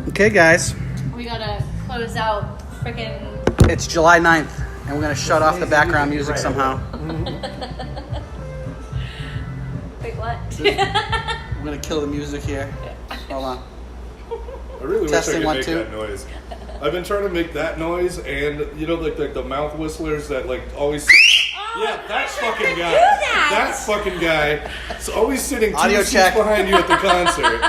Okay, guys. We gotta close out freaking. It's July 9th, and we're gonna shut off the background music somehow. Wait, what? We're gonna kill the music here. Hold on. I really Testing, wish I 1, could 2. make that noise. I've been trying to make that noise, and you know, like the mouth whistlers that like always. Yeah, that fucking guy. That fucking guy. It's always sitting 2 Audio seats check. behind you at the concert.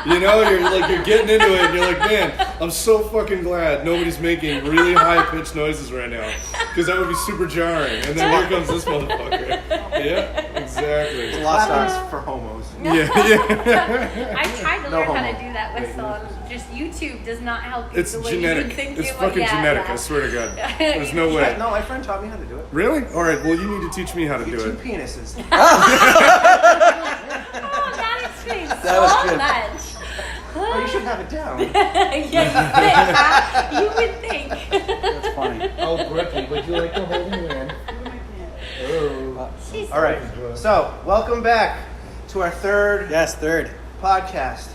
You know, you're getting into it, and you're like, man, I'm so fucking glad nobody's making really high pitched noises right now, because that would be super jarring. And then here comes this motherfucker. Yeah, exactly. Lost Clapping's arms. for homos. Yeah. I tried to No learn how homo. to do that whistle. Just YouTube does not help you It's the way you would genetic. think It's you would. fucking Yeah, genetic. yeah. I swear to God. There's no way. No, my friend taught me how to do it. Really? All right. Well, you need to teach me how to You do two it. penises. Oh, that explains That so was good. much. Oh, you should have it down. Yeah, you would think. That's funny. Oh, Brookie, would you like to hold me in? Oh. She's All right. So, welcome back to our third Yes, third. podcast.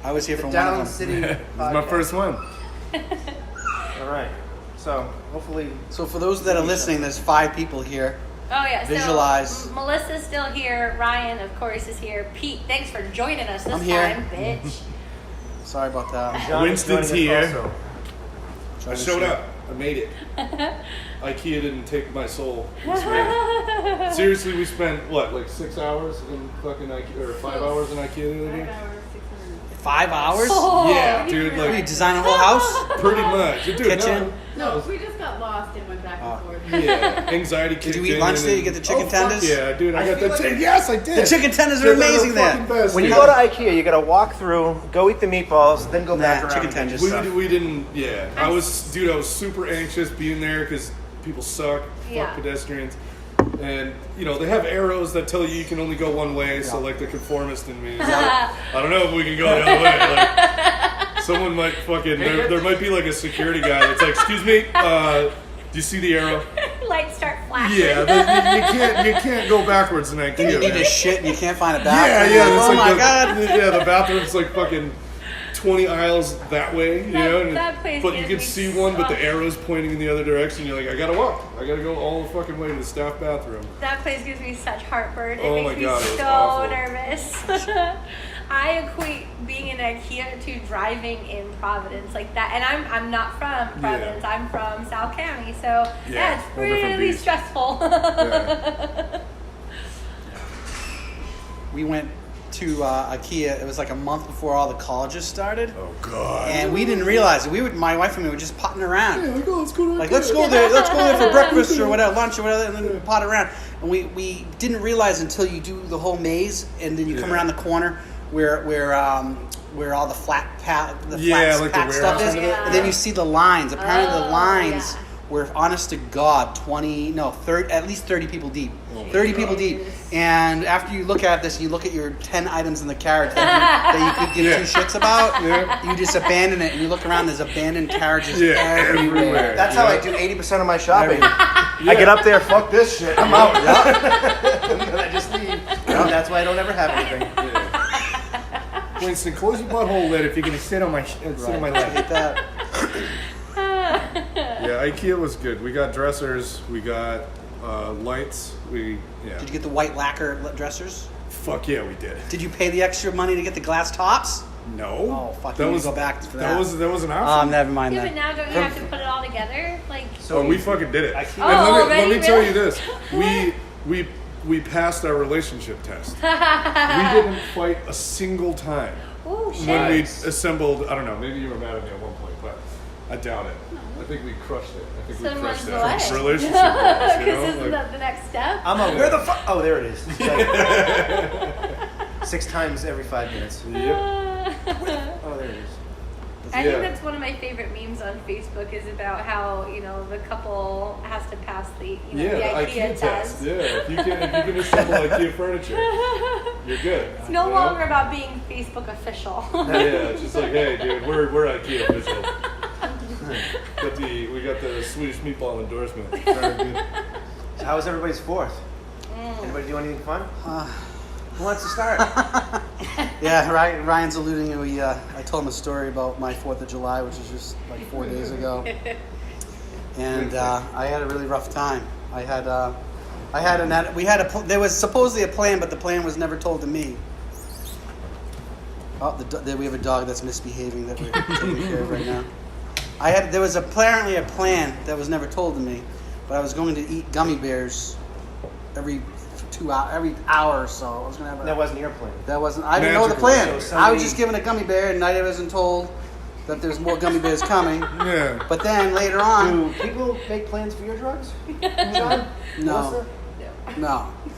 I was here The for one of them. Downcity This is my podcast. first one. All right. So, hopefully, So for those that are listening, there's 5 people here. Oh yeah. Visualize. So Melissa's still here. Ryan, of course, is here. Pete, thanks for joining us this I'm here. time, bitch. Sorry about that. John is Winston's joining us here. also. I showed up. I made it. IKEA didn't take my soul. This week. Seriously, we spent what, like 6 hours in fucking IKEA, or 5 hours in IKEA the other day? 5 hours? Oh, Yeah, dude, What, you like design a whole house? pretty much. Dude, Kitchen? No, we just got lost and went back and forth. Yeah, anxiety kicked Did you in. eat lunch and there? then- You get the chicken Oh, fuck tenders? Yeah, dude, I got feel the like- chicken. Yes, I did. The chicken tenders are Dude, they're amazing the there. fucking best, When you dude. go to IKEA, you gotta walk through, go eat the meatballs, then go back Nah, around. chicken and get tenders. your stuff. We didn't, yeah. I was super anxious being there because people suck, Yeah. fuck pedestrians. And, you know, they have arrows that tell you can only go one way, so, like, the conformist in me is like, I don't know if we can go the other way. Like, someone might fucking, there might be, like, a security guy that's like, excuse me, do you see the arrow? Lights start flashing. Yeah, you can't go backwards in IKEA. Then you need man. to shit and you can't find a Yeah, bathroom. yeah. It's Oh like my the, god. Yeah, the bathroom's like fucking 20 aisles that way, you know? And, that place but you gives can me see one, but the so- arrow's pointing in the other direction. You're like, I gotta walk. I gotta go all the fucking way to the staff bathroom. That place gives me such heartburn. It Oh makes my me God, it was so awful. nervous. I equate being in IKEA to driving in Providence like that, and I'm not from Providence. I'm from South County, so yeah, it's whole different really beast. stressful. Yeah. We went to IKEA. It was like a month before all the colleges started. Oh, God. And we didn't realize it. My wife and me were just potting around. Yeah, like, oh, let's go to Like, IKEA. let's go there for breakfast or whatever, lunch or whatever, and then we pot around. And we didn't realize until you do the whole maze, and then you come Yeah. around the corner where all the flat pack Yeah, like the pack stuff warehouse is, and and then you see the lines. Apparently, the Oh, lines yeah. were, honest to God, 30, at least 30 people deep. Oh my 30 God. people deep. And after you look at this, you look at your 10 items in the carriage that you could give Yeah. two shits about. Yeah. You just abandon it, and you look around. There's abandoned carriages Yeah, everywhere. everywhere. That's how I do 80% of my shopping. Yeah. I get up there, fuck this shit, I'm out. And then I just leave. And that's why I don't ever have anything. Yeah. Winston, close your butthole lid if you're going to sit on my I leg. hate that. Yeah, IKEA was good. We got dressers. We got lights. Did you get the white lacquer dressers? Fuck yeah, we did. Did you pay the extra money to get the glass tops? No. Oh, fuck, you need to go back for that. That was an Oh, option. never mind Yeah, that. but now don't you have to put it all together? Like, So we fucking did it. I And can't- Oh, let already? me tell Really? you this: we passed our relationship test. We didn't fight a single time oh shit. when we Nice. assembled. I don't know. Maybe you were mad at me at one point, but I doubt it. I think we crushed it. I think we Someone's crushed that delay. relationship. goals, you Because know? isn't that the next step? I'm a, where the fuck? Oh, there it is. It's like 6 times every 5 minutes. Yep. Oh, there it is. I Yeah. think that's one of my favorite memes on Facebook is about how, the couple has to pass the, the Yeah, IKEA test. Yeah, if you can assemble IKEA furniture, you're good. It's no you know? longer about being Facebook official. Yeah, it's just like, hey, dude, we're IKEA official. We got the Swedish meatball endorsement. Very good. So how was everybody's 4th? Anybody do anything fun? Who wants to start? Yeah, Ryan's alluding to. I told him a story about my 4th of July, which was just like 4 days ago, and I had a really rough time. There was supposedly a plan, but the plan was never told to me. Oh, we have a dog that's misbehaving that we're taking care of right now. There was apparently a plan that was never told to me, but I was going to eat gummy bears every hour or so. I was going to have That wasn't your plan. That wasn't. I didn't know the plan. So I was just given a gummy bear, and I wasn't told that there's more gummy bears coming. Yeah. But then later on, Do people make plans for your drugs, John? no.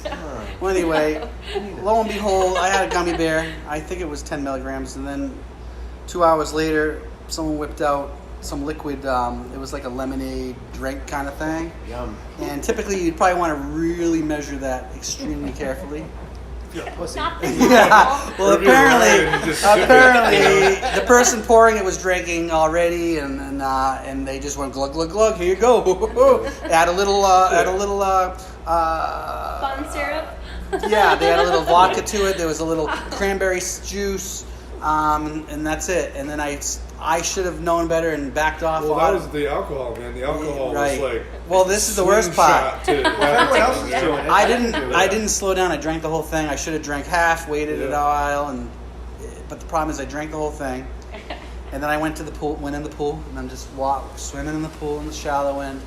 Huh. Well, anyway, lo and behold, I had a gummy bear. I think it was 10 milligrams, and then 2 hours later, someone whipped out some liquid. It was like a lemonade drink kind of thing. Yum. And typically, you'd probably want to really measure that extremely carefully. Pussy. Not this Yeah. Well, Review Ryan and just sip it. apparently, the person pouring it was drinking already, and they just went glug glug glug. Here you go. Add a little. fun syrup. Yeah, they had a little vodka to it. There was a little cranberry juice, and that's it. And then I should have known better and backed off. Well, on that was the alcohol, man. The alcohol Right. was like. Well, this is the worst part. slingshot to- Everyone else is doing it. I didn't slow down. I drank the whole thing. I should have drank half, waited a while, but the problem is I drank the whole thing. And then I went in the pool, and I'm just swimming in the pool in the shallow end,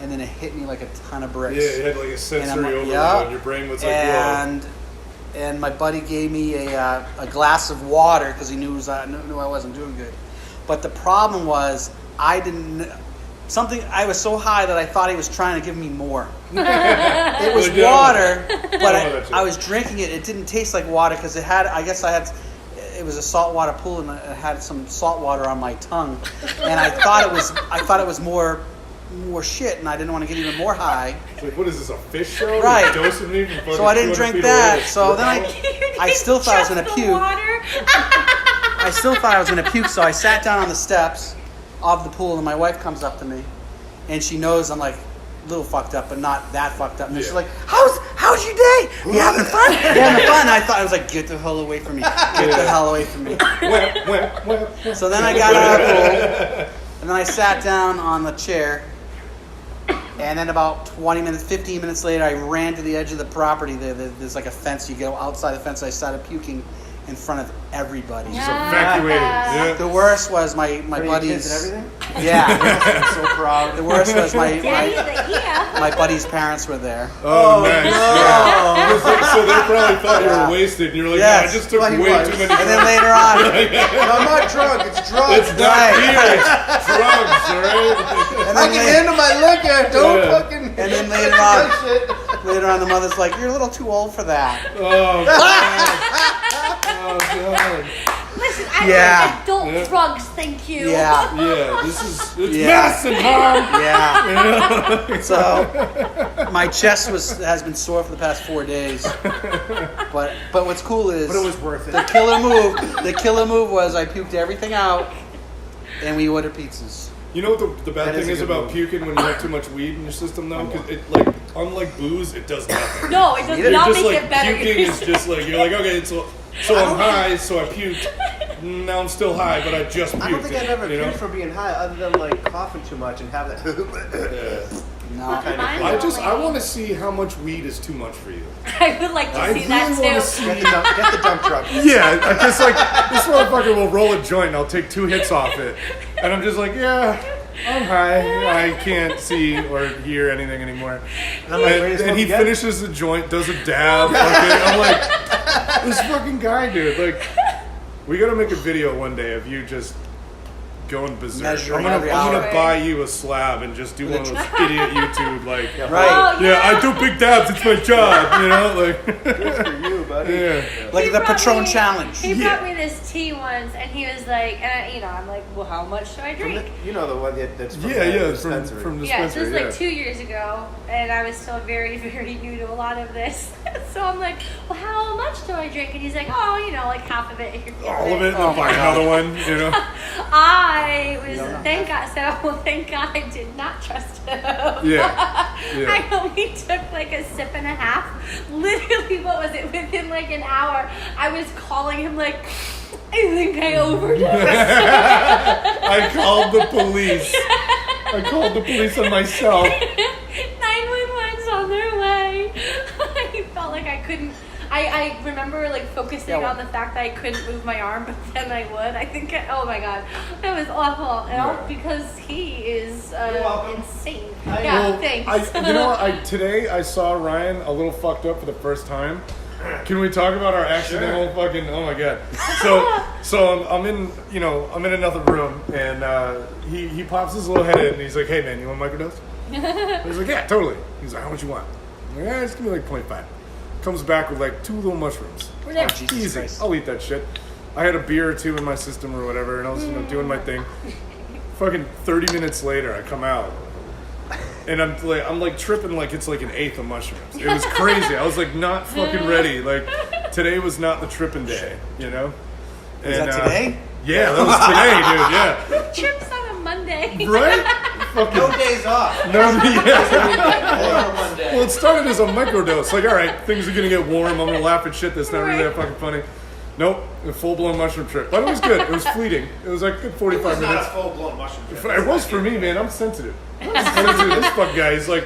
and then it hit me like a ton of bricks. Yeah, it had like a sensory overload. yeah. Your brain was like, whoa. And my buddy gave me a glass of water because he knew I wasn't doing good. But the problem was I was so high that I thought he was trying to give me more. It was water, but I was drinking it. It didn't taste like water because it was a saltwater pool and it had some salt water on my tongue, and I thought it was more shit, and I didn't want to get even more high. It's like, what is this, a fish show? Right. You're dosing me from fucking So I didn't 200 drink feet that. away? So then I still thought I was gonna Just the puke. water. I still thought I was gonna puke, so I sat down on the steps of the pool, and my wife comes up to me, and she knows I'm like a little fucked up, but not that fucked up. And she's like, "How's your day? You having fun? You having fun?" I thought I was like, "Get the hell away from me! Get the hell away from me!" So then I got out of the pool, and then I sat down on the chair, and then about 15 minutes later, I ran to the edge of the property. There's like a fence. You go outside the fence. I started puking in front of everybody. Just evacuated. Yeah. The worst was my For your buddies. kids and everything? Yeah. I'm so proud. The worst was Daddy's here. my buddy's parents were there. Oh, nice. Yeah. So they probably thought you were wasted, and you're like, Yes. "Yeah, I just took Well, he way was. too many And then drugs." later on, No, I'm not drunk. It's drugs. It's not Right. beer, it's drugs, alright? and I then, can handle my liquor. Don't Yeah. fucking. and then shit. later on, the mother's like, "You're a little too old for that." Oh, God. Oh, God. Listen, I Yeah. like adult Yeah. drugs, thank you. Yeah. Yeah, it's Yeah. medicine, Mom! Yeah. So my chest has been sore for the past 4 days. But what's cool is But it was worth it. the killer move was I puked everything out, and we ordered pizzas. You know what the bad That is thing a is good about move. puking when you have too much weed in your system, though? Because it, like, unlike booze, it does nothing. No, it does You're not Just make like it better. puking is just like, you're like, okay, so I'm high, so I puked. Now I'm still high, but I just puked. I don't think I've ever you know? puked from being high, other than like coughing too much and have that. Yeah. No. I want to see how much weed is too much for you. I would like to I see really that want to too. see. Get the dump truck. Yeah, I just like this motherfucker will roll a joint and I'll take 2 hits off it, and I'm just like, yeah, I'm high. I can't see or hear anything anymore. I'm like, greatest And smoke he you get? finishes the joint, does a dab. Fucking, I'm like, this fucking guy, dude. Like, we gotta make a video one day of you just going berserk. Measuring I'm every gonna hour. buy you a slab and just do one of those idiot YouTube like. Right. Oh, Yeah, I do big dabs. It's my job, you know. Like, Good for you, buddy. yeah. Like He the brought Patron me- challenge. He Yeah. brought me this tea once, and he was like, I'm like, well, how much do I From drink? the, you know the one that's from Yeah, the yeah, dispensary. from Yeah, this dispensary. was like 2 years ago, and I was still very, very new to a lot of this. So I'm like, well, how much do I drink? And he's like, oh, like half of it if you're feeling All of it, and Oh then buy my God. another one, you know. I was No. thank God I did not trust him. Yeah. I only took like a sip and a half. Literally, what was it? Within like an hour, I was calling him like, I think I overdosed. I called the police. I called the police on myself. 911's on their way. I felt like I couldn't. I remember like focusing on the fact that I couldn't move my arm, but then I would. I think, oh my God, that was awful. And all because he is insane. Yeah, Well, thanks. You know what? Today I saw Ryan a little fucked up for the first time. Can we talk about our accidental fucking? Oh my God! So I'm in another room and he pops his little head in and he's like, "Hey man, you want a microdose?" I was like, "Yeah, totally." He's like, "How much you want?" I'm like, "Yeah, just give me like 0.5." Comes back with like 2 little mushrooms. Yeah. Oh, easy. Christ. I'll eat that shit. I had a beer or 2 in my system or whatever, and I was doing my thing. Fucking 30 minutes later, I come out, and I'm like tripping like it's like an eighth of mushrooms. It was crazy. I was like not fucking ready. Like today was not the tripping day, you know. Was that today? Yeah, that was today, dude. Yeah. Trips on a Monday. Right? Fucking No days off. no, yeah. Or one day. Well, it started as a microdose. Like, all right, things are gonna get warm. I'm gonna laugh at shit that's not really that fucking funny. Nope, a full-blown mushroom trip. But it was good. It was fleeting. It was like good 45 It's not minutes. a full-blown mushroom trip. It was for me, man. I'm sensitive. This fuck guy, he's like,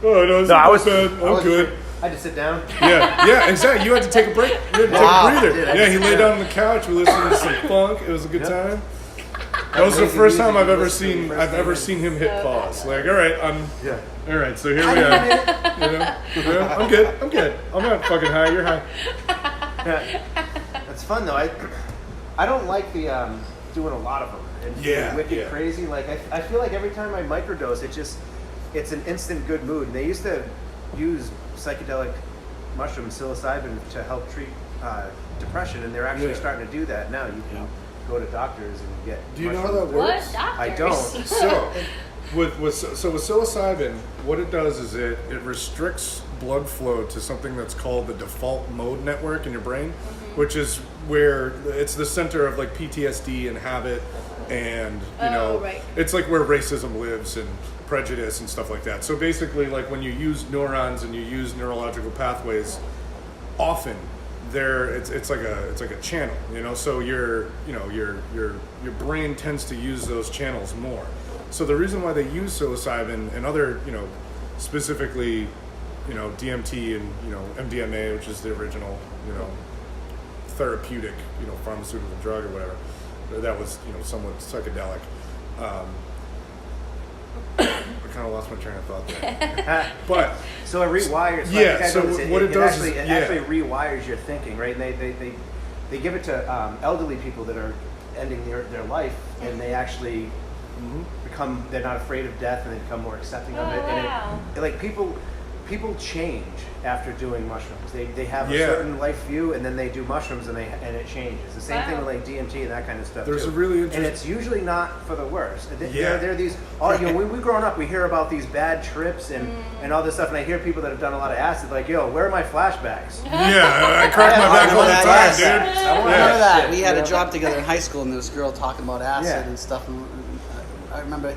oh no, it's No, I not was bad. I'm good. I had to sit down. Yeah, exactly. You had to take a break. You had to take a breather. Dude, I Yeah, he just- lay down on the couch. We listened to some funk. It was a good time. That was the first time I've ever seen him hit pause. Like, all right, all right. So here we are. Yeah, I'm good. I'm not fucking high. You're high. That's fun though. I don't like the doing a lot of them and Yeah, being wicked yeah. crazy. Like I feel like every time I microdose, it's an instant good mood. And they used to use psychedelic mushroom psilocybin to help treat depression, and they're actually starting to do that now. You can go to doctors and get. Do you know how mushrooms. that works? What? Doctors? I don't. So, with psilocybin, what it does is it restricts blood flow to something that's called the default mode network in your brain, which is where it's the center of like PTSD and habit, and right. it's like where racism lives and prejudice and stuff like that. So basically, like when you use neurons and you use neurological pathways, often it's like a channel, so your brain tends to use those channels more. So the reason why they use psilocybin and other, specifically, DMT and MDMA, which is the original, therapeutic, pharmaceutical drug or whatever, that was somewhat psychedelic. I kind of lost my train of thought there. But So it rewires. Yeah, Like, I so noticed what it does actually, is- it yeah. actually rewires your thinking, right? And they give it to elderly people that are ending their life, and they actually become, they're not afraid of death, and they become more accepting of it. Wow. And like people change after doing mushrooms. They have a Yeah. certain life view, and then they do mushrooms, and it changes. The same thing Wow. with like DMT and that kind of stuff. There's too. a really and interesting. it's usually not for the worse. Yeah. There are these. When we growing up, we hear about these bad trips and all this stuff, and I hear people that have done a lot of acid, like, yo, where are my flashbacks? Yeah, I crack my back all the time, Yes. dude. I want I remember that. shit, We had you a know? job together in high school, and there was a girl talking about acid Yeah. and stuff. And I remember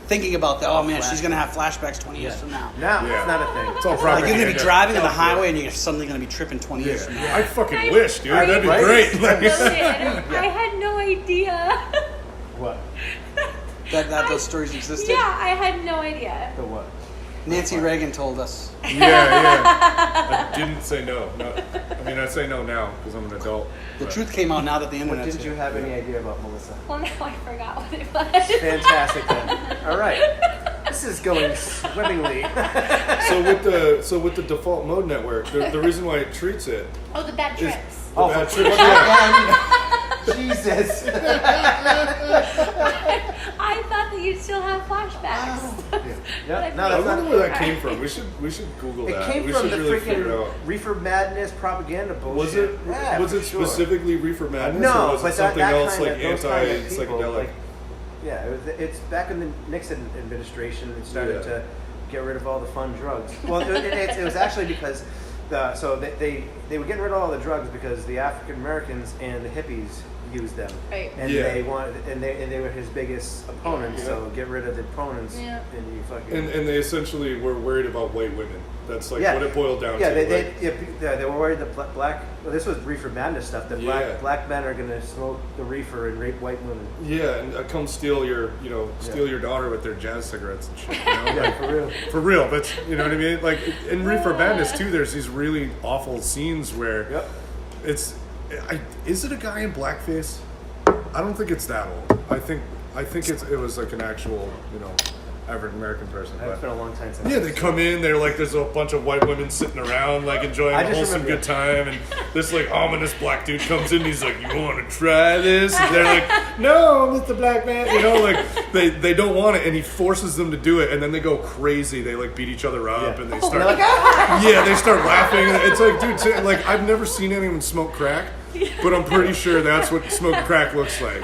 thinking about that. Oh man, she's gonna have flashbacks 20 years from now. Now Yeah. it's not a thing. It's all Like propaganda. you're gonna be driving on the highway, and you're suddenly gonna be tripping 20 years from now. I fucking wish, dude. That'd be Right? great. Like, I had no idea. What? That those stories existed. Yeah, I had no idea. The what? Nancy Reagan told us. yeah. I didn't say no. I mean, I say no now because I'm an adult. The but- truth came out now that the What internet's didn't you have any idea about, Melissa? Well, now I forgot what it was. Fantastic then. All right. This is going swimmingly. So with the default mode network, the reason why it treats it Oh, the bad is trips. the bad for trips. Yeah. Jesus. I thought that you'd still have flashbacks. Yeah, no, I that's wonder not. where that came from. We should Google It that. came we from should the really figure it freaking out. reefer madness propaganda bullshit. Was it sure. specifically reefer madness, No, or was but it something that else kind like of, those kind of people, anti-psychedelic? like, yeah, it's back in the Nixon administration. It started Yeah. to get rid of all the fun drugs. Well, it was actually because they were getting rid of all the drugs because the African Americans and the hippies used them. Right. And Yeah. they were his biggest opponents. Yeah. So get rid of the opponents, Yeah. and you fucking. And they essentially were worried about white women. That's like Yeah. what it boiled down Yeah, to. they were worried that black. Well, this was reefer madness stuff. That Yeah. black men are gonna smoke the reefer and rape white women. Yeah, and come steal your daughter with their jazz cigarettes and shit. You know? Yeah, for real. For real, that's, you know what I mean? Like, in Reefer Madness, too, there's these really awful scenes where Yep. is it a guy in blackface? I don't think it's that old. I think it was like an actual, African American person. It's But been a long time since. yeah, they come in, they're like, there's a bunch of white women sitting around, like, enjoying I a just wholesome remember- good time, and this, like, ominous black dude comes in, and he's like, you want to try this? And they're like, no, Mr. Black Man, like, they don't want it, and he forces them to do it, and then they go crazy, they, like, beat each other up, Yeah. and they And start, they're like, "Ah!" yeah, they start laughing, it's like, dude, like, I've never seen anyone smoke crack, but I'm pretty sure that's what smoking crack looks like.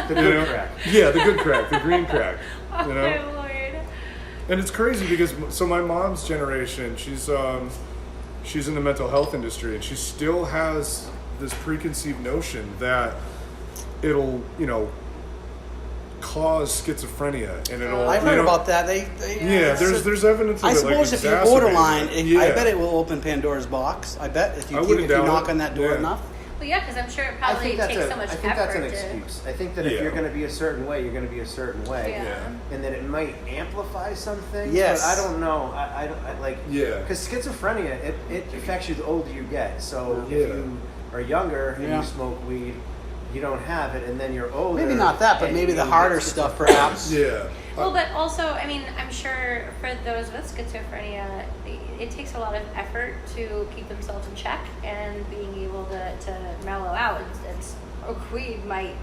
The good crack. Yeah, the good crack, the green crack, Oh you my know? lord. And it's crazy because my mom's generation, she's in the mental health industry, and she still has this preconceived notion that it'll cause schizophrenia, and it'll. I've heard about that. They Yeah, there's evidence of I it. suppose like, if you're exacerbating borderline, it. I bet it will open Pandora's box. I bet if you I wouldn't doubt knock it. on that door Yeah. enough. Well, yeah, because I'm sure it I probably think that's takes so much I think effort that's an to. excuse. I think that Yeah. if you're going to be a certain way, you're going to be a certain way. Yeah. And that it might amplify some things. Yes. But I don't know. I like. Yeah. Because schizophrenia, it affects you the older you get. So Yeah. if you are younger and Yeah. you smoke weed, you don't have it, and then you're older. Maybe not that, but and maybe you the get harder stuff, perhaps. Yeah. Well, but also, I mean, I'm sure for those with schizophrenia, it takes a lot of effort to keep themselves in check, and being able to mellow out and smoke weed might,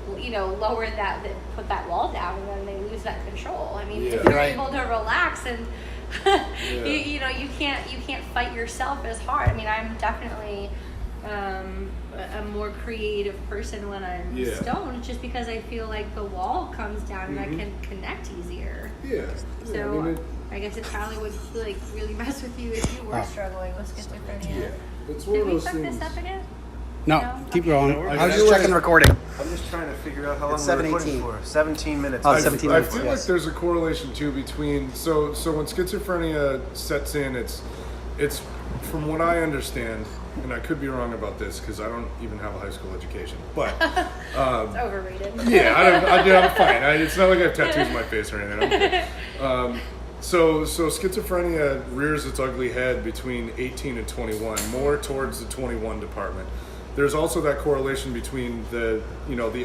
lower that, put that wall down, and then they lose that control. I mean, Yeah. if you're Right. able to relax and you can't fight yourself as hard. I mean, I'm definitely a more creative person when I'm Yeah. stoned, just because I feel like the wall comes down and I Mhm. can connect easier. Yeah. So Yeah, I mean, I guess it probably would like really mess with you if you were struggling with schizophrenia. yeah. It's one Did of we those fuck things. this up again? No, No? keep Okay. going. No, I was I just feel checking like- the recording. I'm just trying to figure out how long It's we're recording 7:18. for. 17 minutes. Oh, I 17 I minutes, feel yes. like there's a correlation too between so when schizophrenia sets in, it's from what I understand, and I could be wrong about this because I don't even have a high school education, but It's overrated. yeah, I'm fine. It's not like I have tattoos on my face or anything. So schizophrenia rears its ugly head between 18 and 21, more towards the 21 department. There's also that correlation between the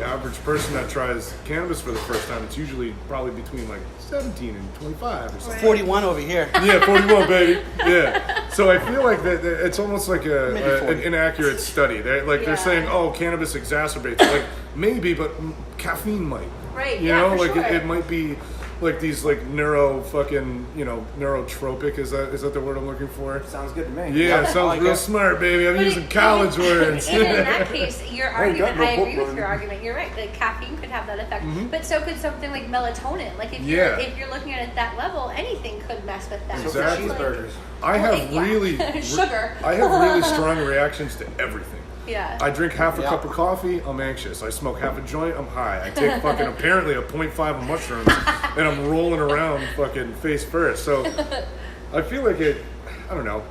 average person that tries cannabis for the first time. It's usually probably between like 17 and 25 or something. 41 over here. Yeah, 41, baby. Yeah. So I feel like that it's almost like Maybe an 40. inaccurate study. They're Yeah. saying, oh, cannabis exacerbates. Like maybe, but caffeine might. Right, You yeah, know, for like sure. it might be like these like neurotropic. Is that the word I'm looking for? Sounds good to me. Yeah, it I sounds like real it. smart, baby. I'm But using it- college words. And in that case, your argument, no I agree book with your learning. argument. You're right. The caffeine could have that effect, Mhm. but so could something like melatonin. Like if Yeah. you're looking at it at that level, anything could mess with that. So Exactly. it's like- cheeseburgers. I have Yeah. really Sugar. I have really strong reactions to everything. Yeah. I drink half a Yeah. cup of coffee, I'm anxious. I smoke half a joint, I'm high. I take fucking apparently a 0.5 of mushrooms, and I'm rolling around fucking face first. So I feel like I don't know.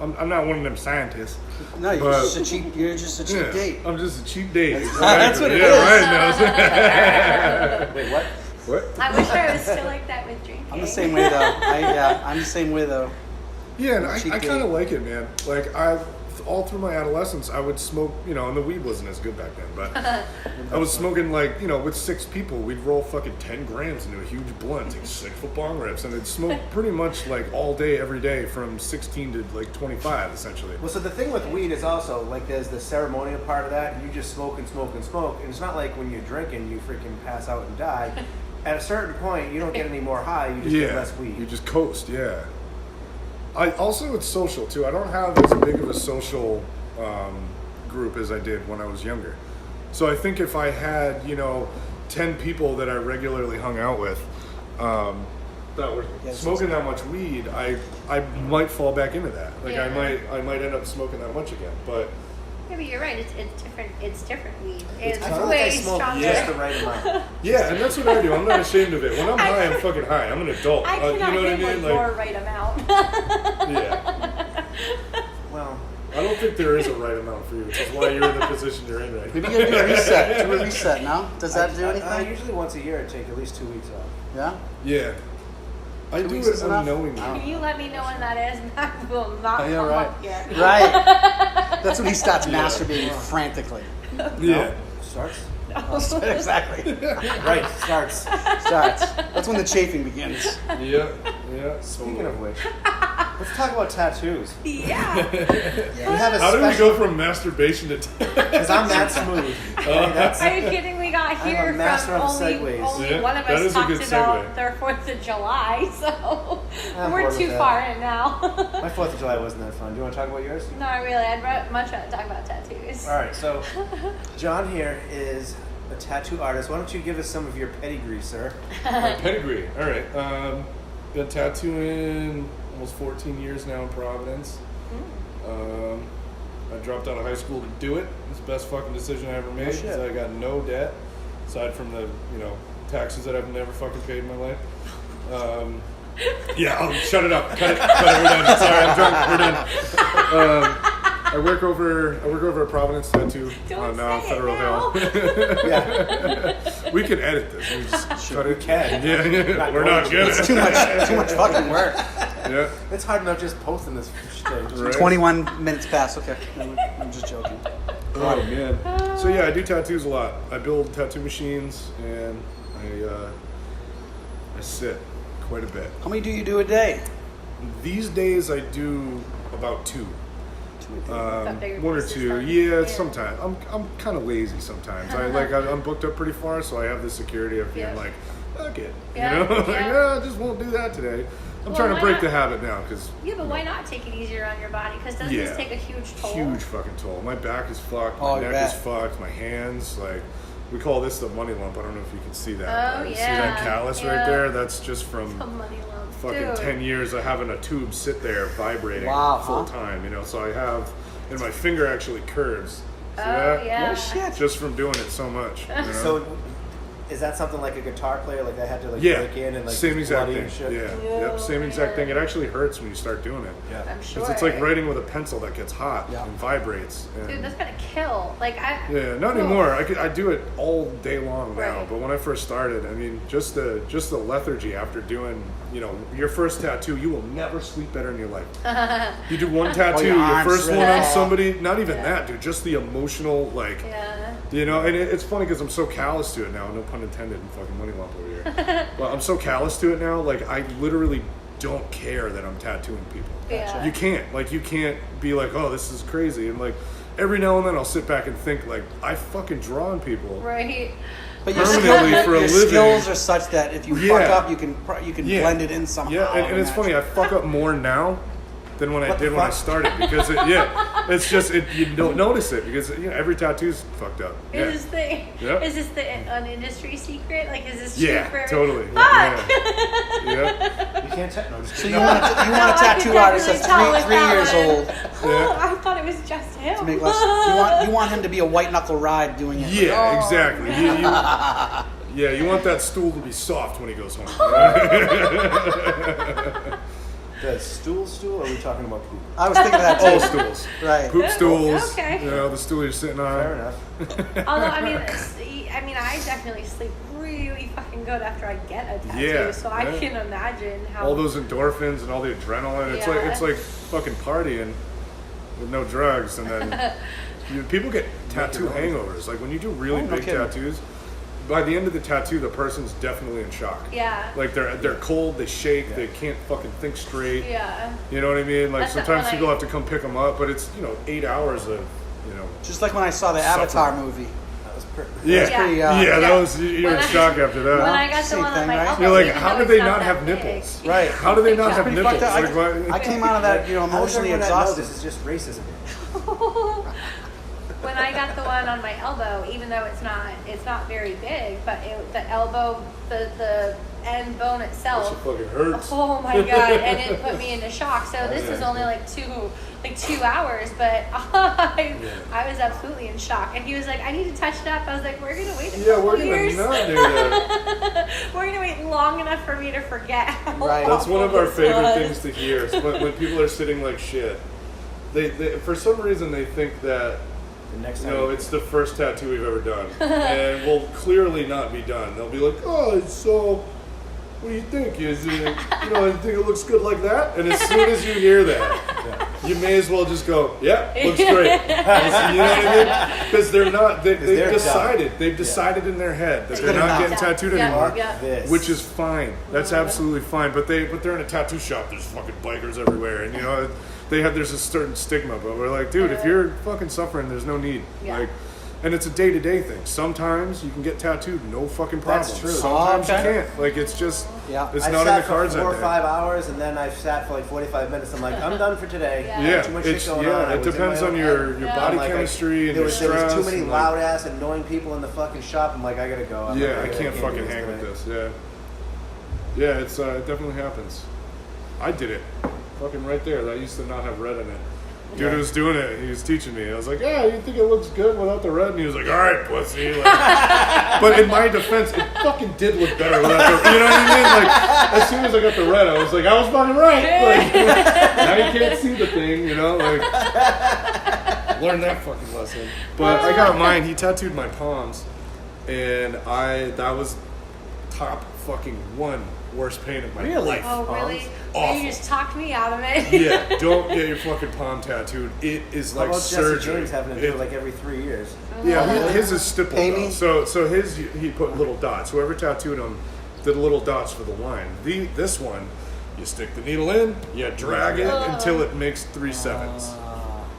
I'm not one of them scientists. No, you're But- just a cheap. You're just a cheap Yeah, date. I'm just a cheap date. That's what it yeah, is. Right, Wait, what? what? I wish I was still like that with drinking. I'm the same way though. I'm the same way though. Yeah, and I Cheap kind of date. like it, man. Like all through my adolescence, I would smoke, and the weed wasn't as good back then, but I was smoking with 6 people, we'd roll fucking 10 grams into a huge blunt, take 6 foot bong rips, and I'd smoke pretty much like all day, every day, from 16 to like 25, essentially. Well, so the thing with weed is also, like, there's the ceremonial part of that, and you just smoke and smoke and smoke, and it's not like when you're drinking, you freaking pass out and die. At a certain point, you don't get any more high, you just get less weed. You just coast, yeah. It's social too. I don't have as big of a social group as I did when I was younger. So I think if I had, 10 people that I regularly hung out with that were smoking that much weed, I might fall back into that. Like Yeah. I might end up smoking that much again. But Yeah, but you're right. It's different. It's different weed. It's I feel like I way smoke stronger. just the right amount. Yeah, and that's what I do. I'm not ashamed of it. When I'm high, I'm fucking high. I'm an adult. I You cannot know what I get mean? like your right amount. Yeah. Well, I don't think there is a right amount for you, which is why you're in the position you're in right Maybe now. you gotta do a reset. Do a reset, no? Does that do anything? Usually once a year I take at least 2 weeks off. Yeah? Yeah. I 2 do weeks it is enough? unknowingly. Can you let me know when that is? And I will not Oh, yeah, come right. up here. Right. That's when he starts Yeah. masturbating frantically. Yeah. Starts? Exactly. Right, starts. Starts. That's when the chafing begins. Yeah. Yeah. Speaking of which, let's talk about tattoos. Yeah. We have a How did we special, go from masturbation to because I'm that smooth. That's, Are you kidding? We got I'm a here master from of only segues. Yeah, one of that us is a good talked about segue. their 4th of July, so I'm we're bored too with far that. in now. My 4th of July wasn't that fun. Do you want to talk about yours? Not really. Much rather talk about tattoos. All right, so John here is a tattoo artist. Why don't you give us some of your pedigree, sir? My pedigree. All right. Been tattooing almost 14 years now in Providence. I dropped out of high school to do it. It's the best fucking decision I ever made. shit. 'Cause I got no debt, aside from the taxes that I've never fucking paid in my life. Yeah, oh, shut it up. Cut it. We're done. Sorry, I'm drunk. We're done. I work over at Providence Tattoo Don't on say it Federal now. Hill. Yeah. We can edit this. We just cut it. can. Yeah, we're not good. It's too much fucking work. Yeah. It's hard enough just posting this shit. Right. 21 minutes past. Okay. I'm just joking. Oh man. So yeah, I do tattoos a lot. I build tattoo machines and I sit quite a bit. How many do you do a day? These days I do about 2. Got bigger One or pieces 2. done. Yeah, Yeah. sometimes. I'm kind of lazy sometimes. I'm booked up pretty far, so I have the security of being Yeah. like, fuck it. Yeah, You know? Like, yeah. I just won't do that today. I'm Well, trying to why break not? the habit now because Yeah, but why not take it easier on your body? Because doesn't Yeah. this take a huge toll? huge fucking toll. My back is fucked. My Oh, I neck bet. is fucked. My hands, like, we call this the money lump. I don't know if you can see that. Oh, but yeah. See that callus right Yeah. there? That's just from A money lump. fucking Dude. 10 years of having a tube sit there vibrating Wow, full huh? time. So I have, and my finger actually curves. See Oh, that? yeah. No shit. Just from doing it so much. So, is that something like a guitar player, like I had to like yeah, break in and like same it's exact bloody thing. and shit? Yeah, yep, same exact thing. It actually hurts when you start doing it. Yeah. I'm sure. Because it's like writing with a pencil that gets hot Yeah. and vibrates. And Dude, that's gonna kill. Like yeah, not anymore. I do it all day long now. Right. But when I first started, I mean, just the lethargy after doing, your first tattoo, you will never sleep better in your life. You do one tattoo, your your arms first one really on fall. somebody, not even Yeah. that, dude. Just the emotional, like, Yeah. and it's funny because I'm so callous to it now. No pun intended. And fucking money lump over here. But I'm so callous to it now. Like I literally don't care that I'm tattooing people. Yeah. You can't be like, oh, this is crazy. And like every now and then I'll sit back and think like I fucking draw on people. Right. But your, Permanently for a your living. skills are such that if you Yeah. fuck up, you can Yeah. blend it in somehow. Yeah, and it's funny. I fuck up more now than when I What the did when I fuck? started because it's just you don't notice it because every tattoo's fucked up. Yeah. Is this an industry secret? Like, is this true Yeah, for totally. Fuck! Yeah. You can't tell. No, I'm just So kidding. you want a tattoo artist that's three years old Oh, I thought it was just him. to make less. You want him to be a white knuckle ride doing it. Yeah, exactly. You want that stool to be soft when he goes home. The stool, or are we talking about poop? I was thinking of that All too. stools. Right. Poop stools. Okay. The stool you're sitting on. Fair enough. Although, I definitely sleep really fucking good after I get a tattoo. Yeah, So I yeah. can imagine how. All those endorphins and all the adrenaline. Yeah. It's like fucking partying with no drugs, and then people get tattoo hangovers. Like when you do really Oh, no big kidding. tattoos, by the end of the tattoo, the person's definitely in shock. Yeah. Like they're cold, they shake, they can't fucking think straight. Yeah. You know what I mean? Like That's sometimes when people I- have to come pick them up, but it's 8 hours of Just like when I saw the Suffering. Avatar movie. That was perfect. yeah, That's pretty, yeah. That yeah. was you're When in I- shock after that. When I got the Same one on thing, my right? elbow, You're like, even how though did it's they not not that have big. nipples? Right. How do they not have Pretty nipples? fucked up. Like, why- I came out of that, How does emotionally everyone not know exhausted. this is just racism? when I got the one on my elbow, even though it's not very big, but the elbow, the end bone That itself. shit fucking hurts. Oh my god! And it put me into shock. So this was only like 2 hours, but I was absolutely in shock. And he was like, "I need to touch it up." I was like, "We're gonna wait a couple we're gonna years. not do that. We're gonna wait long enough for me to forget." How Right. That's one of awful our this favorite was. things to hear. Is when people are sitting like shit. They for some reason they think that The next you time know it's the first tattoo we've ever done, and will clearly not be done. They'll be like, "Oh, so what do you think? Is it you think it looks good like that?" And as soon as you hear that, you may as well just go, "Yeah, looks great." You know what I mean? Because they're not. They've they're decided. They've decided in their head that they're good not enough. getting tattooed Yeah, anymore. yeah. this. Which is fine. That's absolutely fine. But they're in a tattoo shop. There's fucking bikers everywhere, and there's a certain stigma. But we're like, dude, if you're fucking suffering, there's no need. Yeah. Like, and it's a day-to-day thing. Sometimes you can get tattooed, no fucking problem. That's true. Sometimes Oh, okay. you can't. Like, it's just, Yeah. it's I not in sat the cards for 4 that or day. 5 hours, and then I sat for like 45 minutes. I'm like, I'm done for today. Yeah. Yeah, Too much shit it's going on. I it was in depends my on own your head. Yeah. body Like, chemistry and there your was stress. too many and, like, loud ass annoying people in the fucking shop. I'm like, I gotta go. Yeah, I can't do fucking this hang with today. this. Yeah, it's it definitely happens. I did it, fucking right there. That used to not have red in it. Dude who was doing it, he was teaching me. I was like, "Yeah, you think it looks good without the red?" And he was like, "All right, pussy." Like, but in my defense, it fucking did look better without the. You know what I mean? Like, as soon as I got the red, I was like, "I was fucking right." Like, now you can't see the thing, Like, learn that fucking lesson. But I got mine. He tattooed my palms, and that was top fucking one worst pain of my Really? life. Oh really? Awful. You just talked me out of it. Yeah, don't get your fucking palm tattooed. It is How like about Jesse surgery. James having to do it like every 3 years? Yeah, his is stippled Amy? though. So his he put little dots. Whoever tattooed him did little dots for the line. This one, you stick the needle in, you drag it until it makes 3 sevens.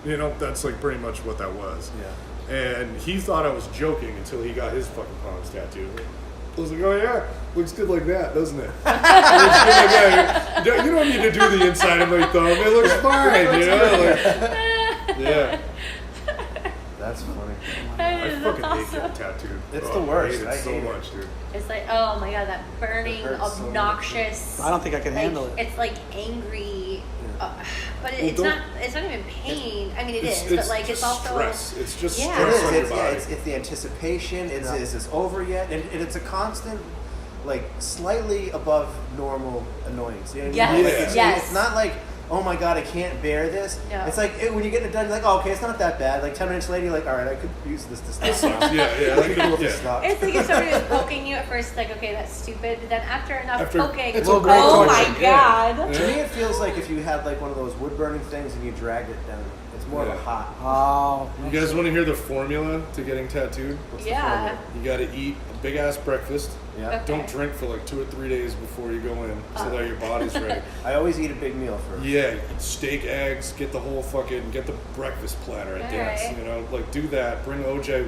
That's like pretty much what that was. Yeah. And he thought I was joking until he got his fucking palms tattooed. I was like, "Oh yeah, looks good like that, doesn't it?" Looks good like that. You don't need to do the inside of my thumb. It looks fine, Like, yeah. That's funny. I That's fucking hate awesome. getting tattooed. It's Oh, the worst. I I hate it so hate it. much, dude. It's like, oh my god, that burning, It hurts so much. obnoxious. I don't think I can handle it. It's like angry, but Well, it's don't- not. It's not even pain. I mean, it is, but like it's just also. stress. It's just Yeah. stress It on is. your It's, body. it's the anticipation. Is this over yet? And it's a constant, like slightly above normal annoyance. You know what I mean? Yes, Like, yes. It's not like, oh my god, I can't bear this. No. It's like when you get it done, you're like, oh, okay, it's not that bad. Like 10 minutes later, you're like, all right, I could use this to stop. now. yeah, I could do it to yeah. stop. It's like if somebody was poking you at first, like, okay, that's stupid. But then after enough After- poking, it's a great oh my torture. god. Yeah. To me, it feels like if you had like one of those wood burning things and you dragged it down. It's more of Yeah. a hot. Oh. You guys want to hear the formula to getting tattooed? What's the Yeah. formula? You got to eat a big ass breakfast. Yeah. Okay. Don't drink for like 2 or 3 days before you go in, so that your body's ready. I always eat a big meal first. Yeah, steak, eggs, get the breakfast platter at Dad's. Alright. Like do that. Bring OJ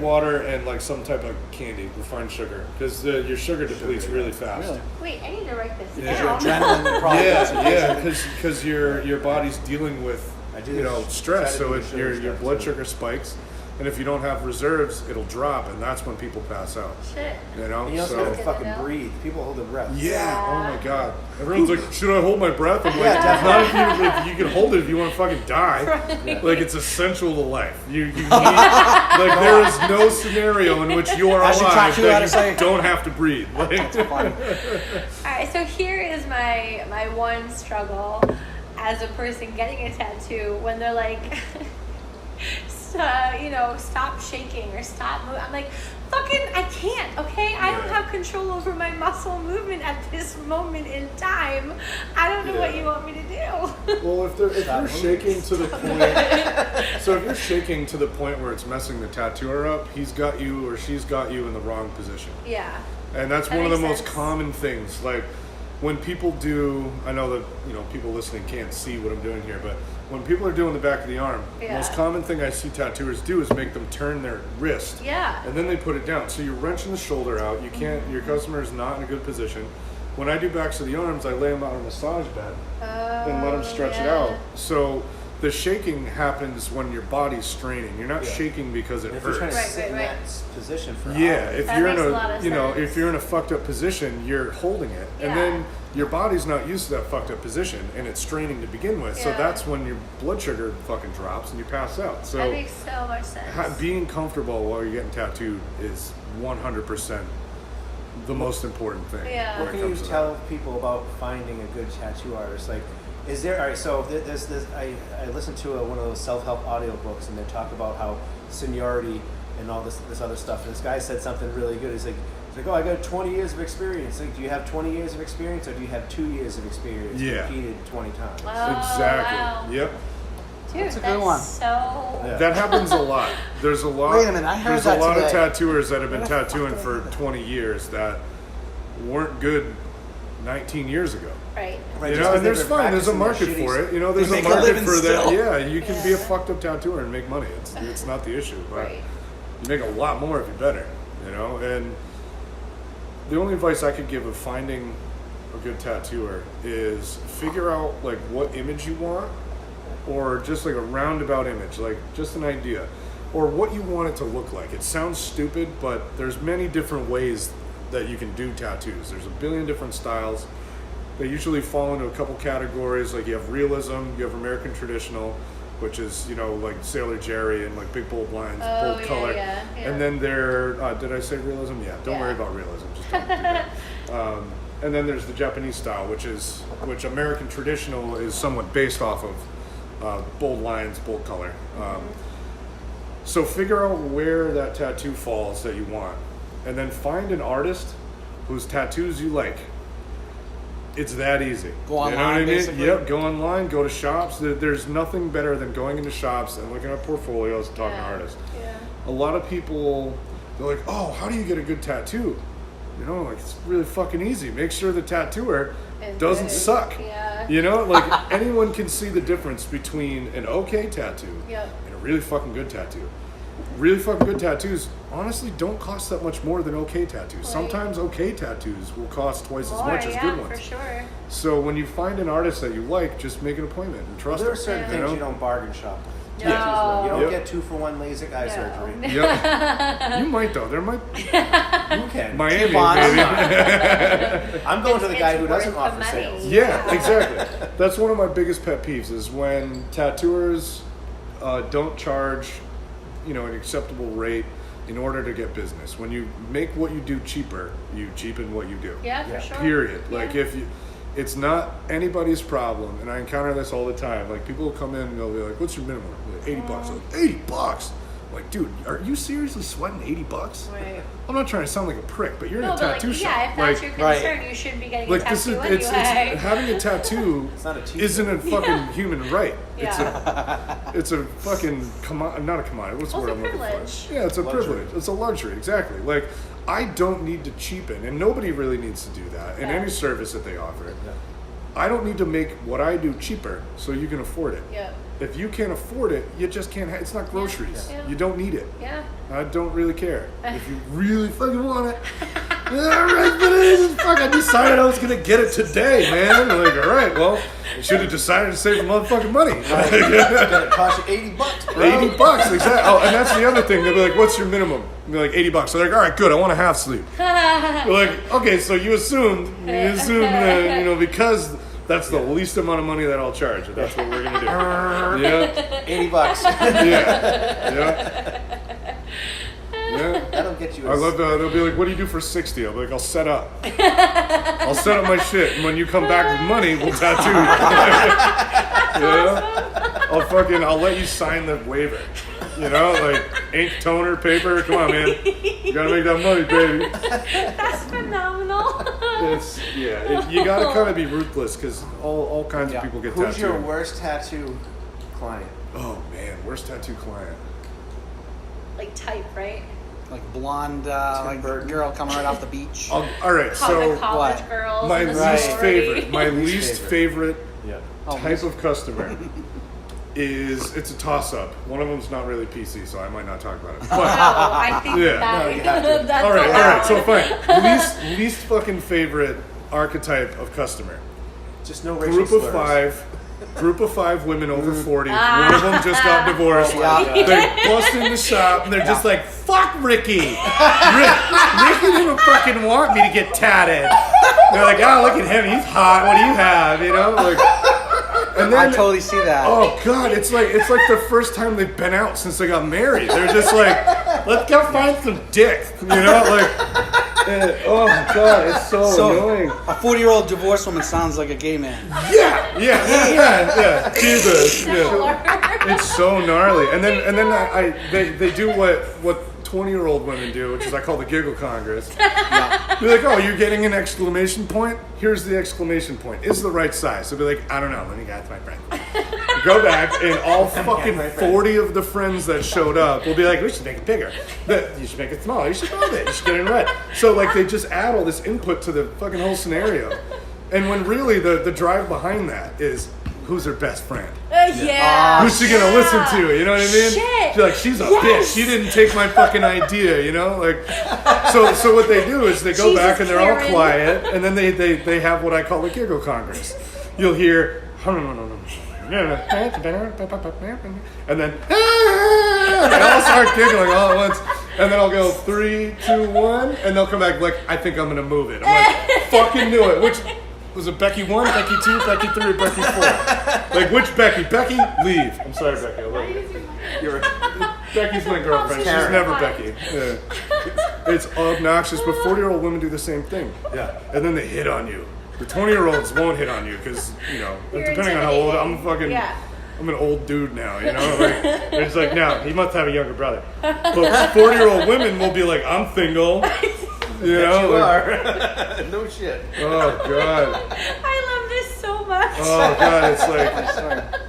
water and like some type of candy, refined sugar, because your sugar depletes really fast. Really? Wait, I need to write this Yeah. Your down. adrenaline probably doesn't Yeah, use it. because your body's dealing with I do stress, try to so do if the your sugar your stuff, blood too. sugar spikes, and if you don't have reserves, it'll drop, and that's when people pass out. Shit. And you also So gotta fucking Yeah. breathe. People hold their breath. yeah, oh my god, everyone's like, should I hold my breath? I'm like, Yeah, not if you can hold it if you want to fucking die. Right. Like it's essential to life. You need like there is no scenario in which you are I should alive talk to you how that to you say- don't have to breathe. Like, Funny. Alright, so here is my one struggle as a person getting a tattoo when they're like, stop shaking or stop moving. I'm like, fucking, I can't, okay? I don't Yeah. have control over my muscle movement at this moment in time. I don't know what Yeah. you want me to do. well, if you're shaking to the point, so if you're shaking to the point where it's messing the tattooer up, he's got you or she's got you in the wrong position. Yeah. And that's That one of the makes most sense. common things. Like when people do, I know that people listening can't see what I'm doing here, but when people are doing the back of the arm, the Yeah. most common thing I see tattooers do is make them turn their wrist, Yeah. and then they put it down. So you're wrenching the shoulder out. You can't. Your customer is not in a good position. When I do backs of the arms, I lay them out on a massage bed and let them stretch it out. So the shaking happens when your body's straining. You're not shaking because it If you're trying to hurts. sit in that position for Yeah, hours, if That you're in makes a lot a of you know sense. if you're in a fucked up position, you're holding it, and Yeah. then your body's not used to that fucked up position, and it's straining to begin with. So Yeah. that's when your blood sugar fucking drops and you pass out. So That makes so much sense. being comfortable while you're getting tattooed is 100% the most important thing. Yeah. when what it can you comes to tell people about finding a good tattoo artist? Like, is there, all right, so there's this, I listened to one of those self-help audiobooks, and they talk about how seniority and all this other stuff. And this guy said something really good. He's like, oh, I got 20 years of experience. Like, do you have 20 years of experience, or do you have 2 years of experience Yeah. repeated 20 times? Oh, Exactly. wow. Yep. Dude, That's a good one. So. Yeah. That happens a lot. There's a lot. Wait a minute, I heard there's that a lot today. of tattooers that have been Where the fuck tattooing did I for hear that? 20 years that weren't good 19 years ago. Right. Right, You just know, 'cause and there's they've been fine. There's a practicing market their for shitty it. You know, there's They a make a market living for that. still. Yeah, you can be a Yeah. fucked up tattooer and make money. It's not the issue, but Right. you make a lot more if you're better. You know, and the only advice I could give of finding a good tattooer is figure out like what image you want, or just like a roundabout image, like just an idea, or what you want it to look like. It sounds stupid, but there's many different ways that you can do tattoos. There's a billion different styles. They usually fall into a couple categories. Like you have realism, you have American traditional, which is, you know, like Sailor Jerry and like big bold lines, Oh, bold yeah, color. yeah. And then there, did I say realism? Yeah, don't worry Yeah. about realism. Just don't do that. And then there's the Japanese style, which American traditional is somewhat based off of bold lines, bold color. So figure out where that tattoo falls that you want, and then find an artist whose tattoos you like. It's that easy. Go You know online, what I mean? basically? Yep, go online, go to shops. There's nothing better than going into shops and looking at portfolios and talking to artists. Yeah. A lot of people, they're like, oh, how do you get a good tattoo? You know, like, it's really fucking easy. Make sure the tattooer Is doesn't good. suck. Yeah. You know, like anyone can see the difference between an okay tattoo Yep. and a really fucking good tattoo. Really fucking good tattoos honestly don't cost that much more than okay tattoos. Right. Sometimes okay tattoos will cost twice as much as yeah, good ones. for sure. So when you find an artist that you like, just make an appointment and trust There are them. certain Yeah. things You know? you don't bargain shop with. No. You don't Yep. get 2-for-1 LASIK eye No. surgery. Yep. You might though. There might You can. Miami Coupons. maybe. I'm going to the guy It's who doesn't worth the offer money. sales. Yeah, exactly. That's one of my biggest pet peeves is when tattooers don't charge, you know, an acceptable rate in order to get business. When you make what you do cheaper, you cheapen what you do. Yeah, Yeah. for sure. Period. Like Yeah. if you, it's not anybody's problem, and I encounter this all the time. Like people will come in and they'll be like, "What's your minimum?" I'm like, $80. I'm like, $80. I'm like, dude, are you seriously sweating $80? Right. I'm not trying to sound like a prick, but you're in No, a but tattoo like, shop. yeah, if that's like, your right. concern, you should be getting like a this is tattoo it's anyway. having a tattoo It's not a t-shirt. isn't a fucking human right. Yeah. It's a fucking not a commodity. What's the Well, word it's I'm a looking privilege. for? Yeah, it's a Luxury. privilege. It's a luxury, exactly. Like I don't need to cheapen, and nobody really needs to do that in Yeah. any service that they offer. Yeah. I don't need to make what I do cheaper so you can afford it. Yeah. If you can't afford it, you just can't. It's not groceries. Yeah. You don't need it. Yeah. I don't really care. If you really fucking want it, all right, but it is. Fuck, I decided I was gonna get it today, man. I'm like, all right, well, should have decided to save the motherfucking money. It's gonna cost you $80, bro. $80, exactly. Oh, and that's the other thing. They'll be like, "What's your minimum?" I'll be like, $80. They're like, "All right, good. I want a half sleeve." You're like, okay, so you assume that, you know, because that's the least amount of money that I'll charge. That's what we're gonna do. Yeah, $80. yeah, yeah. That'll get you. I love that. They'll be like, "What do you do for 60?" I'll be like, "I'll set up. I'll set up my shit, and when you come back with money, we'll tattoo you." Yeah. I'll let you sign the waiver. You know, like ink, toner, paper. Come on, man. You gotta make that money, baby. That's phenomenal. You gotta kind of be ruthless because all kinds Yeah. of people get Who's tattooed. your worst tattoo client? Oh man, worst tattoo client. Like type, right? Like blonde, like Burton. girl coming right off the beach. All right, so college what? girls. my in the least sorority. favorite, my Least least favorite Yeah. Oh, type of customer is it's a toss up. One of them's not really PC, so I might not talk about it. No, But I think Yeah. that, No, you have to. that's all right, allowed. so fine. Least fucking favorite archetype of customer. Just no racial Group of slurs. 5 Group of 5 women over 40. One of them just got divorced. They bust in the shop and they're just like, fuck Ricky. Ricky didn't fucking want me to get tatted. They're like, oh, look at him. He's hot. What do you have? You know? Like, and then, I totally see that. oh God, it's like the first time they've been out since they got married. They're just like, let's go find some dick. You know? Like, oh God, it's so annoying. A 40-year-old divorced woman sounds like a gay man. Yeah. Jesus. Yeah. It's so gnarly. And then they do what 20-year-old women do, which is I call the giggle congress. They're like, oh, you're getting an exclamation point? Here's the exclamation point. Is the right size? So be like, I don't know. Let me get my friend. Go back, and all fucking 40 of the friends that showed up will be like, we should make it bigger. You should make it smaller. You should move it. You should get it in red. So like they just add all this input to the fucking whole scenario. And when really the drive behind that is, who's her best friend? Who's she gonna listen to? You know what I mean? Shit. She's like, she's a bitch. She didn't take my fucking idea, you know? Like, so what they do is they go back and they're all quiet, and then they have what I call a giggle congress. You'll hear, and then they all start giggling all at once, and then I'll go 3, 2, 1, and they'll come back like, I think I'm gonna move it. I'm like, fucking knew it. Which was it? Becky 1, Becky 2, Becky 3, or Becky 4? Like, which Becky? Becky, leave. I'm sorry, Becky. I love you. Becky's my girlfriend. She's never Becky. Yeah. It's obnoxious, but 40-year-old women do the same thing. Yeah. And then they hit on you. The 20-year-olds won't hit on you because, you know, depending on how old I'm I'm an old dude now, you know? Like, it's like, no, he must have a younger brother. But 40-year-old women will be like, I'm single. You know? You are. No shit. Oh, God. I love this so much. Oh, God, it's like...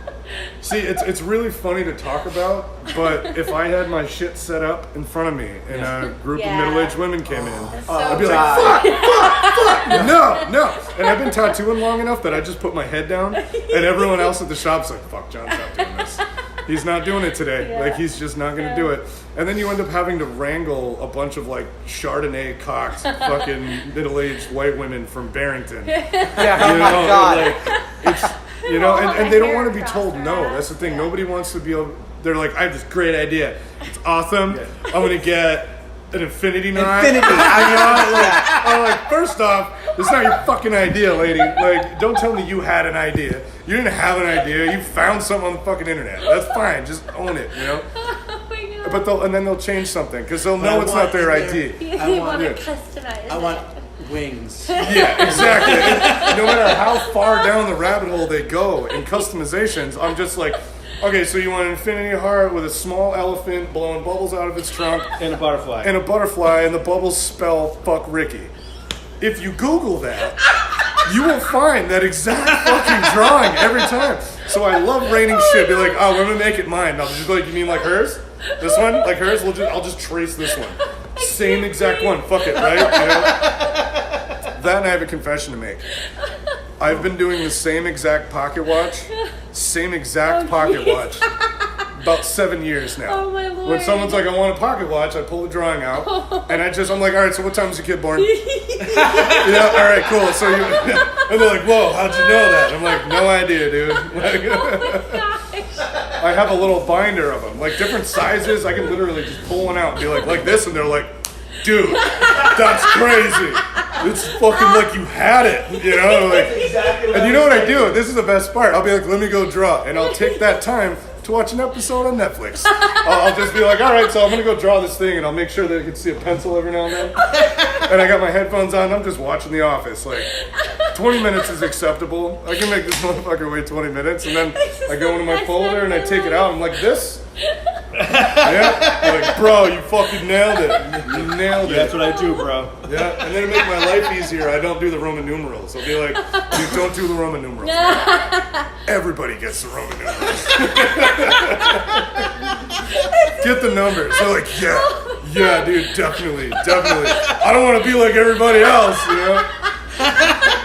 See, it's really funny to talk about, but if I had my shit set up in front of me and a group of middle-aged women came in, I'd be like, fuck, no. And I've been tattooing long enough that I just put my head down, and everyone else at the shop's like, fuck, John's not doing this. He's not doing it today. Yeah. Like, he's just not going to do it. And then you end up having to wrangle a bunch of, like, Chardonnay-cocked fucking middle-aged white women from Barrington. Yeah, oh You my know, God. like, it's... You know, and they don't want to be told no. That's the thing. Nobody wants to be able... They're like, I have this great idea. It's awesome. I'm going to get an infinity knife. I'm like, first off, it's not your fucking idea, lady. Like, don't tell me you had an idea. You didn't have an idea. You found something on the fucking internet. That's fine. Just own it, you know? Oh my God. But then they'll change something because they'll know it's not their idea. You want to customize I want wings. Yeah, exactly. And no matter how far down the rabbit hole they go in customizations, I'm just like, okay, so you want an infinity heart with a small elephant blowing bubbles out of its trunk. And a butterfly. And the bubbles spell fuck Ricky. If you Google that, you will find that exact fucking drawing every time. So I love raining shit. Be like, oh, we're gonna make it mine. I'll just be like, you mean like hers? This one? Like hers? I'll just trace this one. Same exact one. Fuck it, right? You know? That and I have a confession to make. I've been doing the same exact pocket watch, about 7 years now. Oh my Lord. When someone's like, I want a pocket watch, I pull the drawing out, and I'm like, all right, so what time was your kid born? Yeah, all right, cool. So and they're like, whoa, how'd you know that? I'm like, no idea, dude. Like, I have a little binder of them, like different sizes. I can literally just pull one out and be like this, and they're like, dude, that's crazy. It's fucking like you had it, you know? Like, and you know what I do? This is the best part. I'll be like, let me go draw, and I'll take that time to watch an episode on Netflix. I'll just be like, all right, so I'm gonna go draw this thing, and I'll make sure that I can see a pencil every now and then. And I got my headphones on, and I'm just watching The Office. Like, 20 minutes is acceptable. I can make this motherfucker wait 20 minutes, and then I go into my folder and I take it out. I'm like, this? Yeah? I'm like, bro, you fucking nailed it. You nailed it. That's what I do, bro. Yeah, and then to make my life easier, I don't do the Roman numerals. I'll be like, dude, don't do the Roman numerals. Everybody gets the Roman numerals. Get the numbers. They're like, yeah, dude, definitely. I don't want to be like everybody else, you know?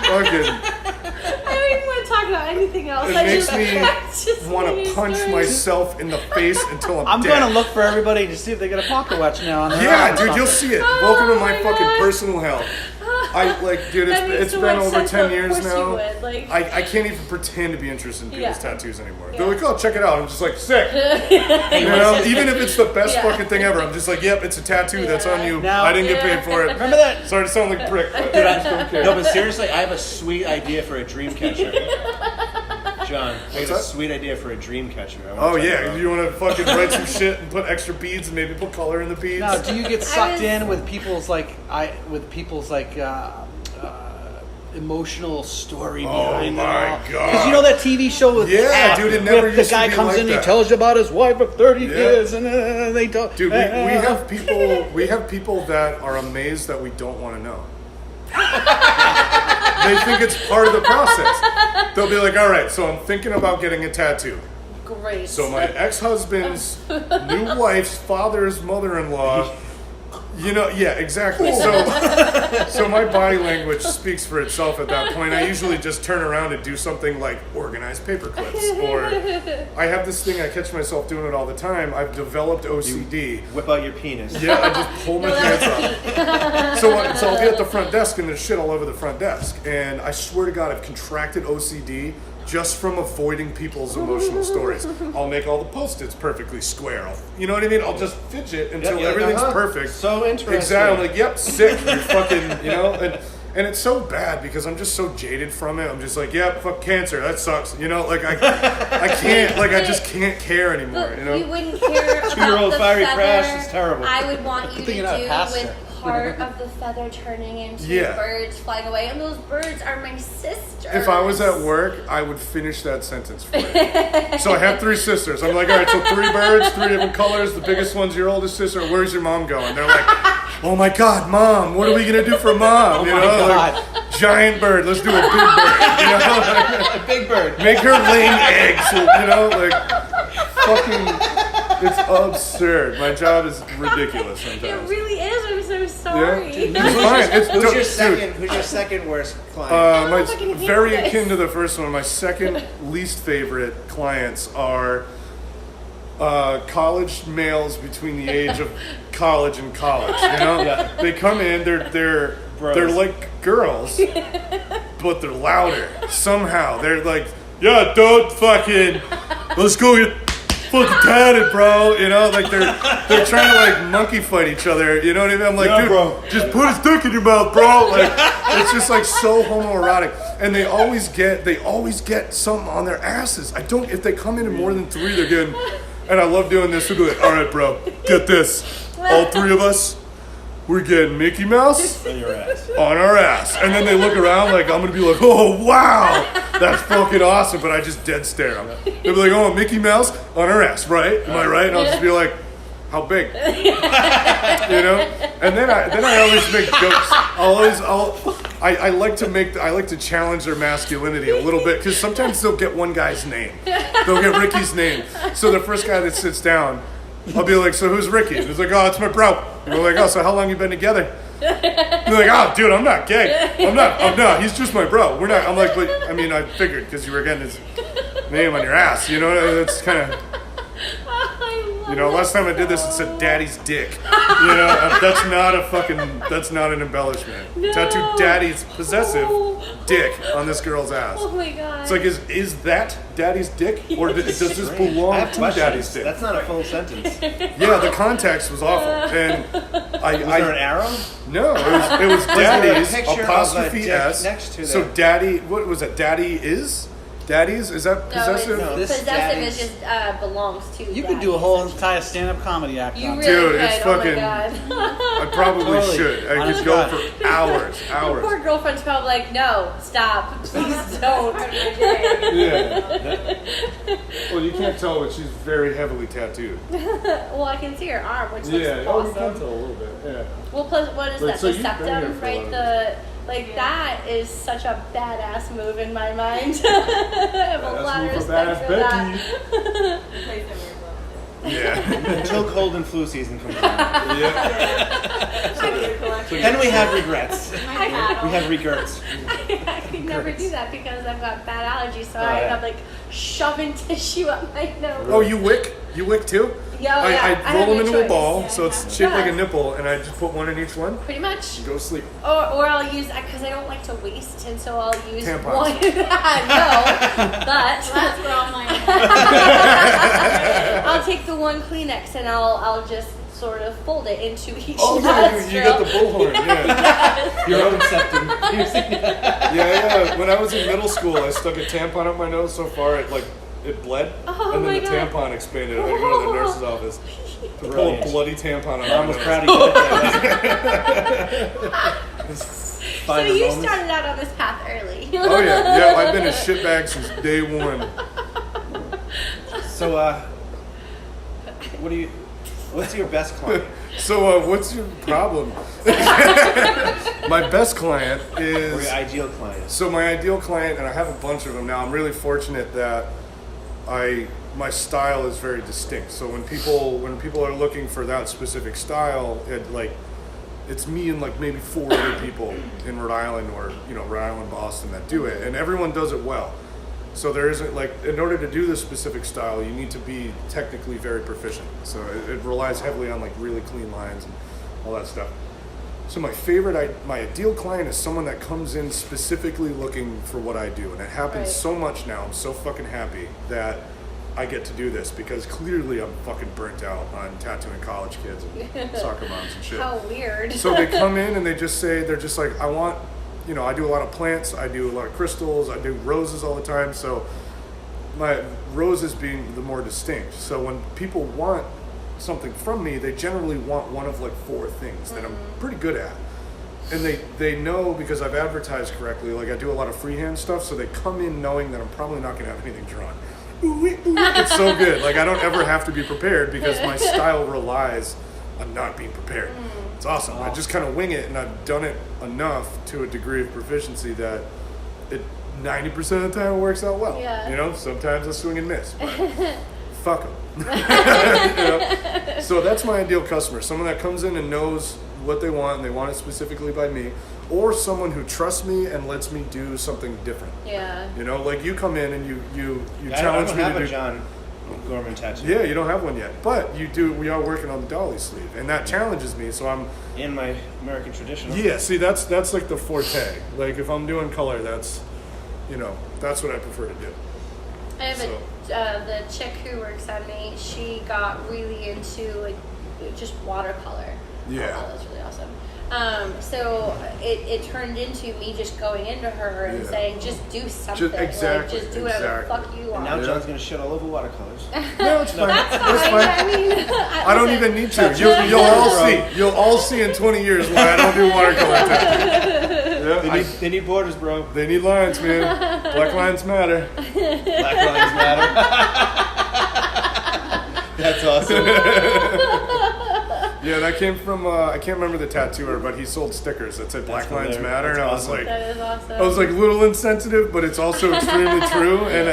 Fucking. I don't even want to talk about anything else. It makes me want to punch myself in the face until I'm dead. I'm gonna look for everybody to see if they get a pocket watch now. On their Yeah, arm or dude, you'll something. see it. Welcome to my my fucking God. personal hell. I Dude, That makes it's so been much over sense. 10 Of years course you now. would, like- I can't even pretend to be interested in people's Yeah. tattoos anymore. Yeah. They're like, oh, check it out. I'm just like, sick. Hey, You wanna know, see- even if it's the best Yeah. fucking thing ever, I'm just like, yep, it's a tattoo. That's on you. Now- I didn't get paid for it. Remember that? Sorry to sound like a prick, but Dude, I just don't care. no, but seriously, I have a sweet idea for a dream catcher. John, I have a that? sweet idea for a dream catcher. I wanna Oh check it yeah, out. you want to fucking write some shit and put extra beads and maybe put color in the beads? Now, do you get sucked was- in with people's emotional story Oh behind my it all? God. Because you know that TV show with Yeah, dude, it never the used to guy be comes like in, that. he tells you about his wife of 30 Yeah. years, and they don't. Dude, we have people that are amazed that we don't want to know. They think it's part of the process. They'll be like, all right, so I'm thinking about getting a tattoo. Great. So my ex-husband's new wife's father's mother-in-law, yeah, exactly. So my body language speaks for itself at that point. I usually just turn around and do something like organize paper clips, or I have this thing I catch myself doing it all the time. I've developed OCD. Whip out your penis. Yeah, I just pull my pants up. So I'll be at the front desk and there's shit all over the front desk, and I swear to God, I've contracted OCD just from avoiding people's emotional stories. I'll make all the Post-its perfectly square. You know what I mean? I'll just fidget until you're like, everything's uh-huh. perfect. So interesting. Exactly. I'm like, yep, sick. You're fucking, and it's so bad because I'm just so jaded from it. I'm just like, yep, fuck cancer. That sucks. I can't, I just can't care anymore. But you wouldn't care about 2-year-old the fiery feather crash is terrible. I would want you to thing do you're not a pastor. with part of the feather turning into Yeah. birds flying away, and those birds are my sisters. If I was at work, I would finish that sentence for you. So I have 3 sisters. I'm like, all right, so 3 birds, 3 different colors. The biggest one's your oldest sister. Where's your mom going? They're like, oh my God, Mom, what are we going to do for Mom? Oh my God. Like, giant bird, let's do a big bird. A big bird. Make her laying eggs, fucking... It's absurd. My job is ridiculous It sometimes. really is. I'm so sorry. It's fine. Who's your second worst client? My I can handle very this. akin to the first one. My second least favorite clients are college males between the age of college and college. Yeah. They come in. They're Bros. like girls, but they're louder somehow. They're like, yeah, don't fucking let's go get fucking tatted, bro. They're trying to like monkey fight each other. You know what I mean? I'm like, Yeah, dude, bro. just put his dick in your mouth, bro. Like, it's just like so homoerotic, and they always get something on their asses. If they come in more than 3, they're getting. And I love doing this. They'll be like, all right, bro, get this. All 3 of us, we're getting Mickey Mouse On your ass. on our ass. And then they look around like I'm gonna be like, oh wow, that's fucking awesome. But I just dead stare them. They'll be like, oh, Mickey Mouse on our ass, right? Am I right? And I'll just be like, how big? And then I always make jokes. I like to challenge their masculinity a little bit because sometimes they'll get one guy's name. They'll get Ricky's name. So the first guy that sits down, I'll be like, so who's Ricky? And he's like, oh, it's my bro. And we're like, oh, so how long you been together? They're like, oh, dude, I'm not gay. I'm not. He's just my bro. We're not. I'm like, but I mean, I figured because you were getting his name on your ass. That's kind of. Last time I did this, it said "Daddy's dick." That's not an embellishment. No. Tattooed Daddy's possessive dick on this girl's ass. Oh my God. It's like, is that Daddy's dick, or does this I belong have to questions. Daddy's dick? That's not a full sentence. Yeah, the context was awful, and Was there an arrow? no, it was there a Daddy's picture of a apostrophe dick S. next to So that? Daddy, what was it? Daddy is? Daddy's? Is that possessive? no. This Possessive daddy's- is just belongs to. You could do a whole entire stand-up comedy act You on really it. Dude, could. it's Oh fucking- my God. I probably Totally. should. I Honest could go God. for hours. Your poor girlfriend's probably like, no, stop, please don't. Yeah. Well, you can't tell, but she's very heavily tattooed. Well, I can see her arm, which looks Oh, awesome. a little bit. Yeah. Well, plus, what is But that? so The you've been here septum, for a right? little That is such a badass move in my mind. I have a Badass lot of move for respect badass for that. The place that we're Yeah. Until cold and flu season comes around. Then we have regrets. We have regrets. I could never do that because I've got bad allergies, so Oh, I end yeah. up like shoving tissue up my nose. Oh, you wick? You wick too? Yeah, I have roll them no into a choice. ball, Yeah, so I it's have. shaped like a Yeah. nipple, and I just put one in each one. Pretty much. And go to sleep. Or I'll use, because I don't like to waste, and so I'll use Tampons. one. No, but That's where all mine I'll take the one Kleenex and I'll just sort of fold it into each Oh, nostril. you got the bullhorn, yeah. Your own septum. Yeah. When I was in middle school, I stuck a tampon up my nose so far it bled, Oh and then my the God. tampon expanded. I had to go to the nurse's office to pull a Brilliant. bloody tampon out Mom of was my proud nose. of you. So you started out on this path early. Oh yeah, I've been a shitbag since day one. So, what's your best client? So what's your problem? My best client Or is your ideal client? so my ideal client, and I have a bunch of them now. I'm really fortunate that my style is very distinct. So when people are looking for that specific style, it's me and like maybe 4 other people in Rhode Island or Rhode Island, Boston that do it, and everyone does it well. So there isn't in order to do this specific style, you need to be technically very proficient. So it relies heavily on like really clean lines and all that stuff. So my ideal client is someone that comes in specifically looking for what I do, and it happens Right. so much now. I'm so fucking happy that I get to do this because clearly I'm fucking burnt out on tattooing college kids and soccer moms and shit. How weird. So they come in and they're just like, I want, I do a lot of plants, I do a lot of crystals, I do roses all the time. So my roses being the more distinct. So when people want something from me, they generally want one of like 4 things that I'm pretty good at. And they know because I've advertised correctly, like I do a lot of freehand stuff, so they come in knowing that I'm probably not gonna have anything drawn. It's so good. Like I don't ever have to be prepared because my style relies on not being prepared. It's awesome. I just kind of wing it, and I've done it enough to a degree of proficiency that it 90% of the time it works out well. Yeah. Sometimes I swing and miss, but fuck them. So that's my ideal customer. Someone that comes in and knows what they want, and they want it specifically by me, or someone who trusts me and lets me do something different. Yeah. Like you come in and you I challenge don't me have to a do. John Gorman tattoo. Yeah, you don't have one yet, but you do. We are working on the dolly sleeve, and that challenges me. So I'm. In my American traditional. Yeah, see, that's like the forte. Like if I'm doing color, that's what I prefer to do. I have the chick who works on me, she got really into like just watercolor. Yeah. Oh, that was really awesome. So it turned into me just going into her and Yeah. saying, just do something. exactly, Just do whatever the exactly. fuck you And want. now Yeah. John's gonna shit all over watercolors. No, it's fine. That's It's fine. fine. I mean, I don't even need to. You'll all see. You'll all see in 20 years why I don't do watercolor tattoos. Yeah, They need borders, bro. they need lines, man. Black lines matter. Black lives matter. That's awesome. Yeah, that came from I can't remember the tattooer, but he sold stickers that said Black Lives hilarious. Matter, and I was That's like, that is awesome. I was like a little insensitive, but it's also extremely true, and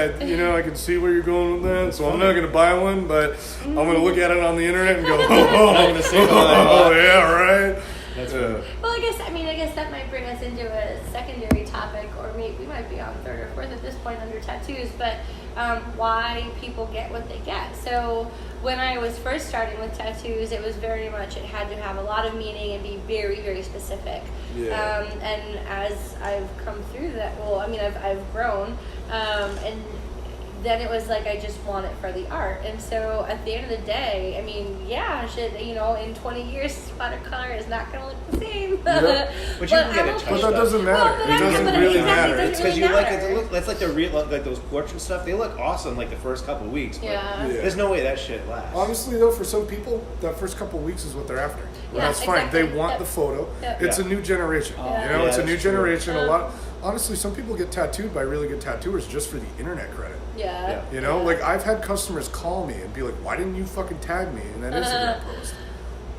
I can see where you're going with that. So I'm not gonna buy one, but I'm gonna look at it on the internet and go, gonna say what I oh yeah, right. That's Yeah. Well, I guess that might bring us into a secondary topic, or maybe we might be on 3rd or 4th at this point under tattoos, but why people get what they get. So when I was first starting with tattoos, it was very much, it had to have a lot of meaning and be very, very specific. Yeah. And as I've come through that, I've grown, and then it was like I just want it for the art. And so at the end of the day, in 20 years, watercolor is not going to look the same. Yeah. But you can get it I will touched But up. that doesn't matter. Well, but It doesn't really matter. It It's doesn't because really you like it matter. to look. That's like the real, like those portrait stuff. They look awesome like the first couple weeks. But Yeah. Yeah. There's no way that shit lasts. Honestly, though, for some people, that first couple of weeks is what they're after. And Yeah, that's fine. exactly. They want Yep. the photo. Yep. It's Yeah. a new generation. Yeah. It's a Yeah, new that's true. generation. Honestly, some people get tattooed by really good tattooers just for the internet credit. Yeah. Like I've had customers call me and be like, "Why didn't you fucking tag me in that Instagram post?"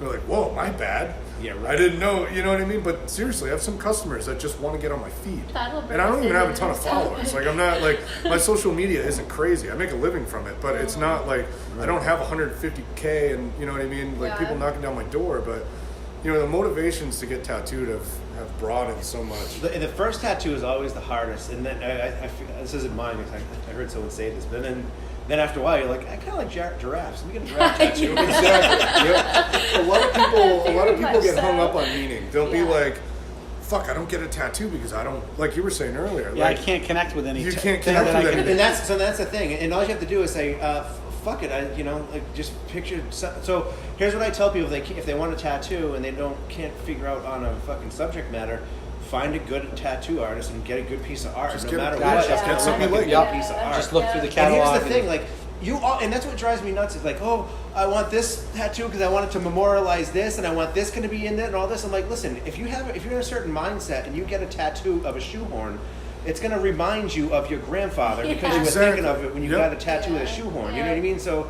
They're like, "Whoa, my bad." Yeah, right. I didn't know, you know what I mean? But seriously, I have some customers that just want to get on my feed. That'll And I don't even have a ton of bring us in. followers. Like, I'm not, like, my social media isn't crazy. I make a living from it, but it's not like, I don't have 150K and, you know what I mean? Like, Yeah. people knocking down my door, but, you know, the motivations to get tattooed have broadened so much. The first tattoo is always the hardest, and then I feel, this isn't mine. I heard someone say this, but then after a while, you're like, I kind of like giraffes. Let me get a giraffe tattoo. Exactly. Yep. A lot of Very people much get hung so. up on meaning. They'll be Yeah. like, fuck, I don't get a tattoo because I don't, like you were saying earlier. Yeah, like, I can't connect with any. You t- can't thing connect that I with can- any- And that's the thing. And all you have to do is say, fuck it. Like just picture. So here's what I tell people: if they want a tattoo and they can't figure out on a fucking subject matter, find a good tattoo artist and get a good piece of art. Just no get a- matter Gotcha. what, Just get something like a like- good piece of art. Just look through the And catalog. here's the thing, like and that's what drives me nuts. Is like, oh, I want this tattoo because I want it to memorialize this, and I want this going to be in it, and all this. I'm like, listen, if you're in a certain mindset and you get a tattoo of a shoehorn, it's going to remind you of your grandfather because you were Exactly. thinking of it when you Yep. got a tattoo of a shoehorn. You know what I mean? So,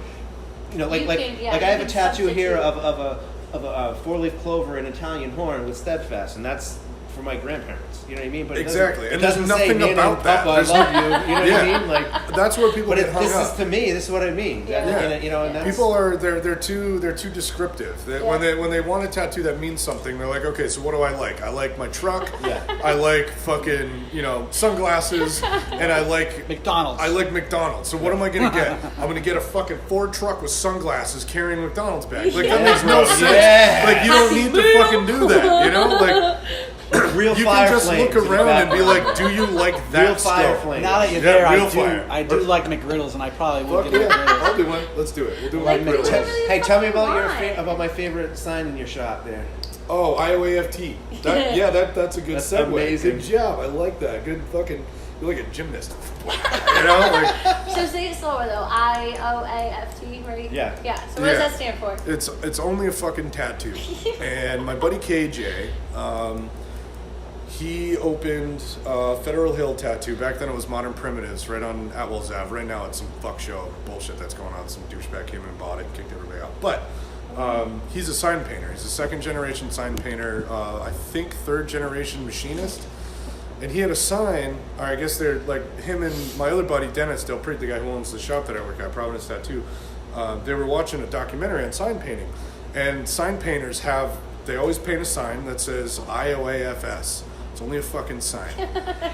like You like can- yeah, like I you have a can tattoo here substitute. of a four-leaf clover and Italian horn with steadfast, and that's for my grandparents. You know what I mean? But Exactly. It And doesn't there's say, nothing "Nana and about that. Papa, I There's- love you." You know what Yeah. I mean? Like, That's where people but get hung this up. is to me. This is what I mean. Yeah. And, you know, and that's, People are they're too descriptive. When they want a tattoo that means something, they're like, okay, so what do I like? I like my truck. Yeah. I like fucking sunglasses, and I like McDonald's. I like McDonald's. So what am I gonna get? I'm gonna get a fucking Ford truck with sunglasses carrying a McDonald's bag. Like that makes no sense. Yeah. Like you don't need to fucking do that. You know, like real you fire can just flames look in around and be background. like, do you like that real fire still? flames. Now that you're Yeah, there, real fire. I do like McGriddles, and I probably would Fuck get yeah, McGriddles. I'll do one. Let's do it. We'll do Like one. McDonald's. Hey, tell me about Why? about my favorite sign in your shop there. Oh, IOAFT. That's a good That's segue. amazing. Good job. I like that. Good fucking. You're like a gymnast. You know, like So say it slower though. IOAFT, right? Yeah. Yeah. So what Yeah. does that stand for? it's only a fucking tattoo. And my buddy KJ, he opened Federal Hill Tattoo. Back then it was Modern Primitives right on Atwell's Ave. Right now it's some fuck show bullshit that's going on. Some douchebag came in and bought it and kicked everybody out. But he's a sign painter. He's a second generation sign painter. I think third generation machinist. And he had a sign, or I guess they're like him and my other buddy Dennis Del Prete, the guy who owns the shop that I work at, Providence Tattoo. They were watching a documentary on sign painting, and sign painters they always paint a sign that says IOAFS. It's only a fucking sign.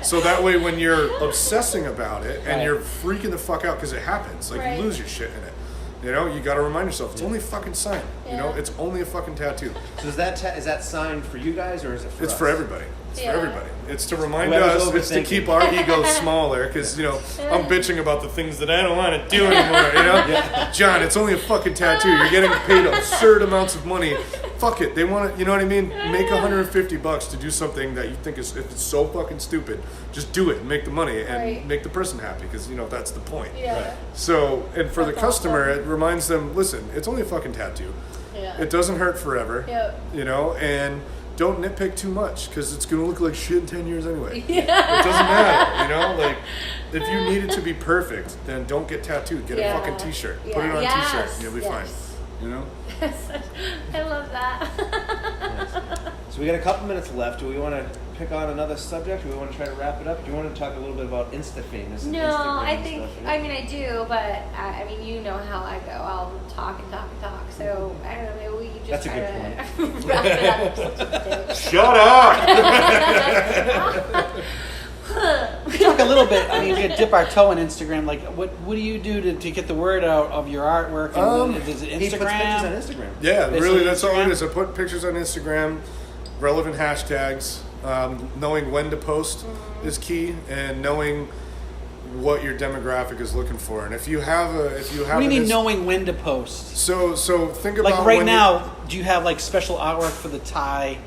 So that way, when you're obsessing about it and Right. you're freaking the fuck out because it happens, like Right. you lose your shit in it. You know, you got to remind yourself it's only a fucking sign. You know, Yeah. it's only a fucking tattoo. So is that sign for you guys or is it for It's us? for everybody. It's Yeah. for everybody. It's to remind Whoever's us. It's to overthinking. keep our egos smaller because I'm bitching about the things that I don't want to do anymore. You know, John, it's only a fucking tattoo. You're getting paid absurd amounts of money. Fuck it. They want to. You know what I mean? Make $150 to do something that you think is if it's so fucking stupid. Just do it and make the money and Right. make the person happy because that's the point. Yeah. Right. So and for the That's customer, awesome. it reminds them. Listen, it's only a fucking tattoo. Yeah. It doesn't hurt forever. Yep. And don't nitpick too much because it's gonna look like shit in 10 years anyway. Yeah. It doesn't matter, like if you need it to be perfect, then don't get tattooed. Get Yeah. a fucking t-shirt. Yeah. Put it on a Yes. t-shirt and you'll be Yes. fine. I love that. So we got a couple minutes left. Do we want to pick on another subject? Do we want to try to wrap it up? Do you want to talk a little bit about Insta famous? and No, Instagram I and think, stuff? I mean, I do, but I mean, you know how I go. I'll talk and talk and talk. So, I don't know, maybe we could just That's a try to wrap it up. Shut up! We talk a little bit. I mean, we could dip our toe in Instagram. Like, what do you do to get the word out of your artwork? And is it He puts pictures on Instagram? Instagram. Yeah, Basically really, that's all Instagram? it is. I put pictures on Instagram, relevant hashtags. Knowing when to post is key, and knowing what your demographic is looking for. And if you have What do you mean an knowing when to post? So think about Like right when now, do you have like special artwork for the Thai,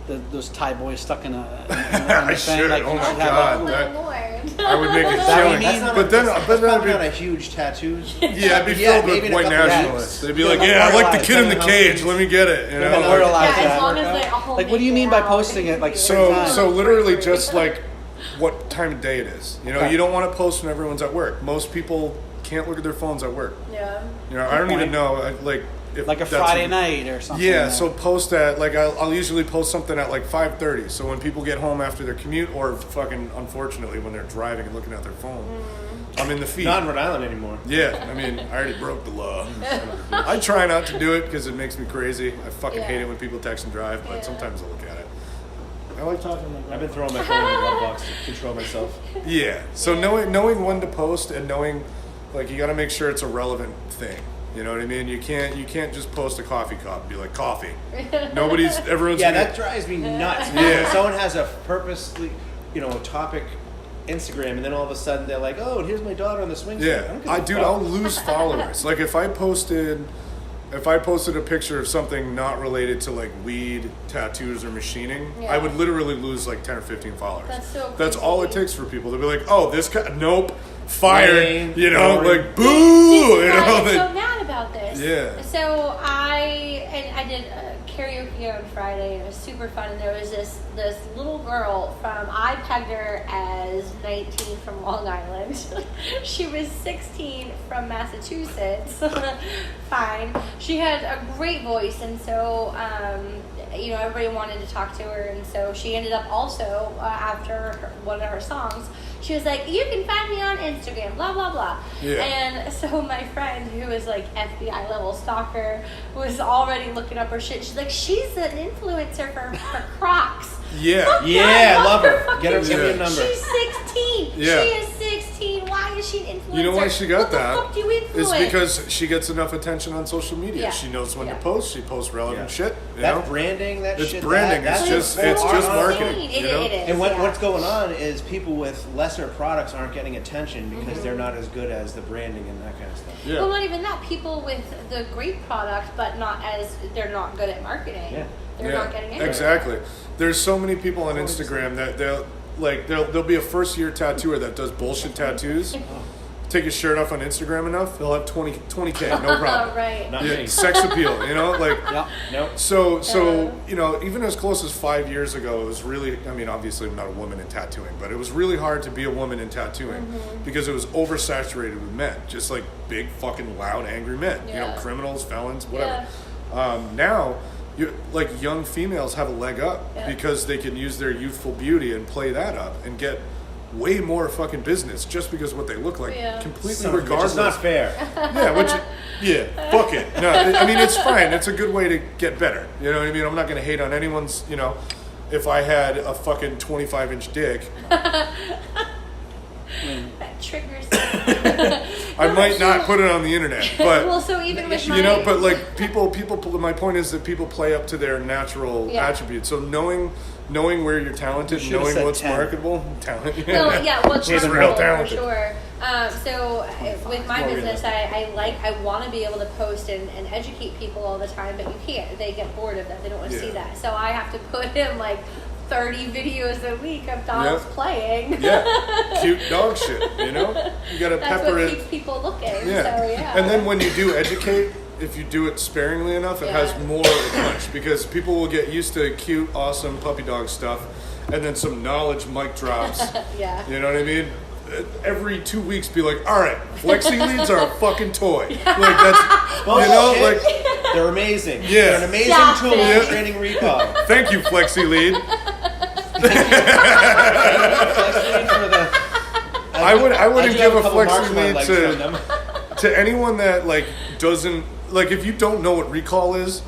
those Thai boys stuck in a I should. Like, Oh you my should have God. Oh, That- my Lord. I would make a that what you killing. mean? But then that's I'd probably not be a huge tattoo. yeah, I'd be Yeah, filled maybe with in a white couple nationalists. weeks. They'd be like, They'll yeah, I like the immortalize kid in the that. cage. Let me get it. You know, They'll like- immortalize Yeah, that. as long as they all Like, what do you mean by posting it? Like, certain So time? so literally just like what time of day it is. You know, Okay. you don't want to post when everyone's at work. Most people can't look at their phones at work. Yeah. You know, I don't Good even point. know. Like if like a that's Friday night or something. Yeah, so post at like I'll usually post something at like 5:30. So when people get home after their commute, or fucking unfortunately when they're driving and looking at their phone, I'm in the feed. Not in Rhode Island anymore. Yeah, I mean, I already broke the law. I try not to do it because it makes me crazy. I fucking hate it when people text and drive, but sometimes I'll look at it. I like talking like that. I've been throwing my phone in the glove box to control myself. Yeah, so knowing when to post and knowing, like, you got to make sure it's a relevant thing. You know what I mean? You can't just post a coffee cup and be like, coffee. Everyone's Yeah, gonna- that drives me nuts. Yeah. When someone has a purposely, topic Instagram, and then all of a sudden they're like, "Oh, here's my daughter on the swing set." Yeah, I'll lose followers. Like if I posted a picture of something not related to like weed, tattoos, or machining, I would literally lose like 10 or 15 followers. That's so That's all it crazy. takes for people to be like, "Oh, this guy, nope, fired." Lame, Like See, boo. You know, I'm like, so mad about this. Yeah. So I did karaoke on Friday, and it was super fun. And there was this little girl I pegged her as 19 from Long Island. She was 16 from Massachusetts. Fine. She had a great voice, and so everybody wanted to talk to her, and so she ended up also after one of her songs. She was like, "You can find me on Instagram, blah, blah, blah." Yeah. And so my friend, who was like FBI level stalker, was already looking up her shit. She's like, "She's an influencer for Crocs." yeah. Fuck Yeah, that, I love her. fucking Get her, give me a shit. number. She's 16. Yeah. She is 16. Why is she an influencer? You know why she got what that? What the fuck do you influence? It's because she gets enough attention on social media. Yeah. She knows when to Yeah. post. She posts relevant shit. You That know? branding, that It's shit. branding. That's It's art just on marketing. It, you know? it is. And yeah. what's going on is people with lesser products aren't getting attention because they're not as good as the branding and that kind of stuff. Yeah. Well, not even that. People with the great product, but they're not good at marketing. Yeah. They're not getting anywhere. Exactly. There's so many people on Instagram that there'll be a first year tattooer that does bullshit tattoos. Take his shirt off on Instagram enough, they'll have 20K, no problem. Right. Not Yeah, me. sex appeal, like Yeah. Nope. so even as close as 5 years ago, it was really, I mean, obviously I'm not a woman in tattooing, but it was really hard to be a woman in tattooing because it was oversaturated with men, just like big fucking loud angry men, Yeah. criminals, felons, whatever. Now like young females have a leg up because they can use their youthful beauty and play that up and get way more fucking business just because of what they look like, completely regardless. It's not fair. Fuck it. No, I mean, it's fine. It's a good way to get better. You know what I mean? I'm not going to hate on anyone's, if I had a fucking 25-inch dick, That triggers. I might not put it on the internet, but Well, so even with my, but like people. My point is that people play up to their natural attributes. So knowing where you're talented, You should've knowing said what's 10. marketable, talent. Well, yeah, well, She's charmful, real for talented. sure. So with my More business, I want to be able to post and educate people all the time, but you can't. They get bored of that. They don't want to see that. So I have to put in like 30 videos a week of dogs playing. Yeah, cute dog shit. You gotta That's pepper what it. keeps people looking. Yeah. So yeah. And then when you do educate, if you do it sparingly enough, it has more punch because people will get used to cute, awesome puppy dog stuff, and then some knowledge mic drops. Yeah. You know what I mean? Every 2 weeks, be like, all right, flexi leads are a fucking toy. Like that's, Bullshit. like, They're amazing. Yeah. They're an amazing Stop tool it. in training recall. thank you, flexi lead. I wouldn't give a flexi lead to anyone that like doesn't like if you don't know what recall is.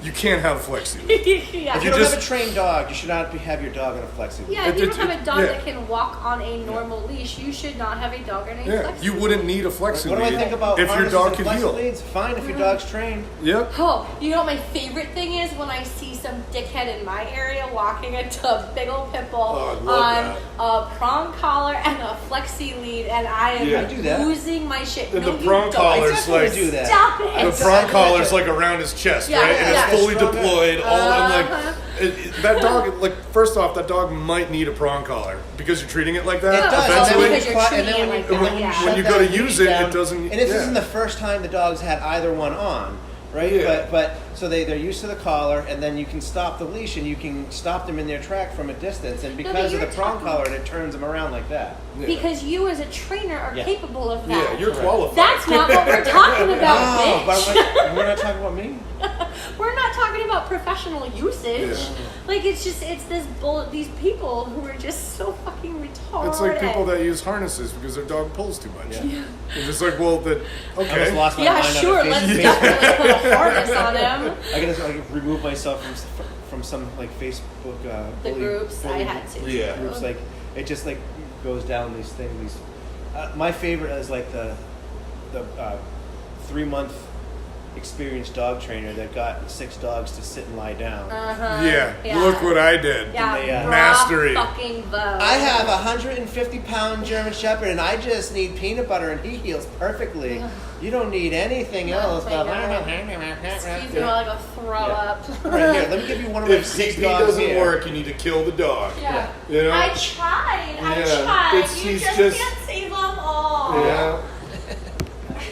You can't have a flexi lead. Yeah. If you don't have a trained dog, you should not have your dog on a flexi lead. Yeah, if you don't have a dog yeah. that can walk on a normal leash, you should not have a dog on a Yeah, flexi you wouldn't need a flexi What do lead I think about if your harnesses dog and can flexi heel. leads? Fine if your dog's trained. Yep. Oh, you know what my favorite thing is when I see some dickhead in my area walking a big old pit bull Oh, I love on a prong collar and a flexi lead, and I am Yeah. I do that. losing my shit. And No, the you prong don't. collar- I Collar's definitely like- do that. Stop it. The prong collar's like around his chest, Yeah, right? And yeah. it's fully Stronger. deployed. I'm like, Uh-huh. that dog. Like, first off, that dog might need a prong collar because you're treating it like that. It does. Eventually, because you're treating And then it when like you- that, when yeah. when you shut go to that use lead it, it down, doesn't- And this yeah. isn't the first time the dog's had either one on. right? Yeah. But so they're used to the collar, and then you can stop the leash, and you can stop them in their track from a distance, and because of the you're prong talking- collar, it turns them around like that. Yeah. Because you as a trainer are Yeah. capable of that. Yeah, you're qualified. That's not what we're talking about, Oh, but bitch. we're not talking about me. We're not talking about professional usage. Yeah. Like it's these people who are just so fucking retarded. It's like people that use harnesses because their dog pulls too much. Yeah. It's just like, well, that I almost okay. lost my Yeah, mind sure. on a Let's Facebook. definitely put a harness on him. I gotta like, remove myself from some like Facebook The bully- groups I bully had to. Yeah. groups. Like it just like goes down these things. These my favorite is like the 3-month experienced dog trainer that got 6 dogs to sit and lie down. Uh-huh. Yeah, look what I did. Yeah, And they, raw mastery. fucking vote. I have a 150-pound German Shepherd, and I just need peanut butter, and he heals perfectly. You don't need anything else. my But God. Excuse me while I go throw up. Right here, let me give you one of my If 6 CP dogs doesn't here. work, you need to kill the dog. Yeah. You know? I tried. I Yeah. tried. It's- You he's just just- can't save them all. Yeah.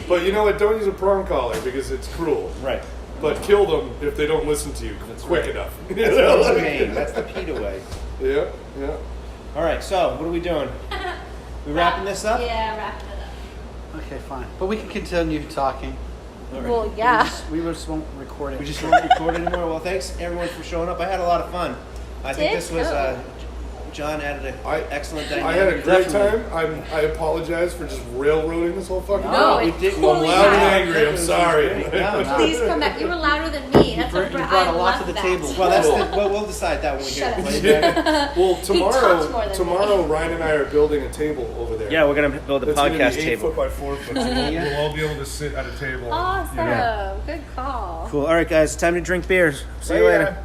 But you know what? Don't use a prong collar because it's cruel. Right. But kill them if they don't listen to you quick right. enough. That's the game. That's the Pete way. Yeah, yeah. All right, so what are we doing? We wrapping this up? Yeah, wrapping it up. Okay, fine. But we can continue talking. All right. Well, yeah. We just won't record it. We just won't record anymore. Well, thanks everyone for showing up. I had a lot of fun. I think this was John added an excellent dynamic. I had a great Definitely. time. I apologize for just railroading this whole fucking No, thing. it didn't. I'm totally loud and fine. angry. I'm sorry. No. Please come back. You were louder than me. That's You brought a lot to the table. Well, that's well, we'll decide that when we Shut get up. playback. Well, talks more than tomorrow, me. Ryan and I are building a table over there. Yeah, we're gonna build a It's gonna be podcast 8 table. foot by 4 foot. So we'll all be able to sit at a table. Awesome. You know. Good call. Cool. All right, guys, it's time to drink beers. See you later.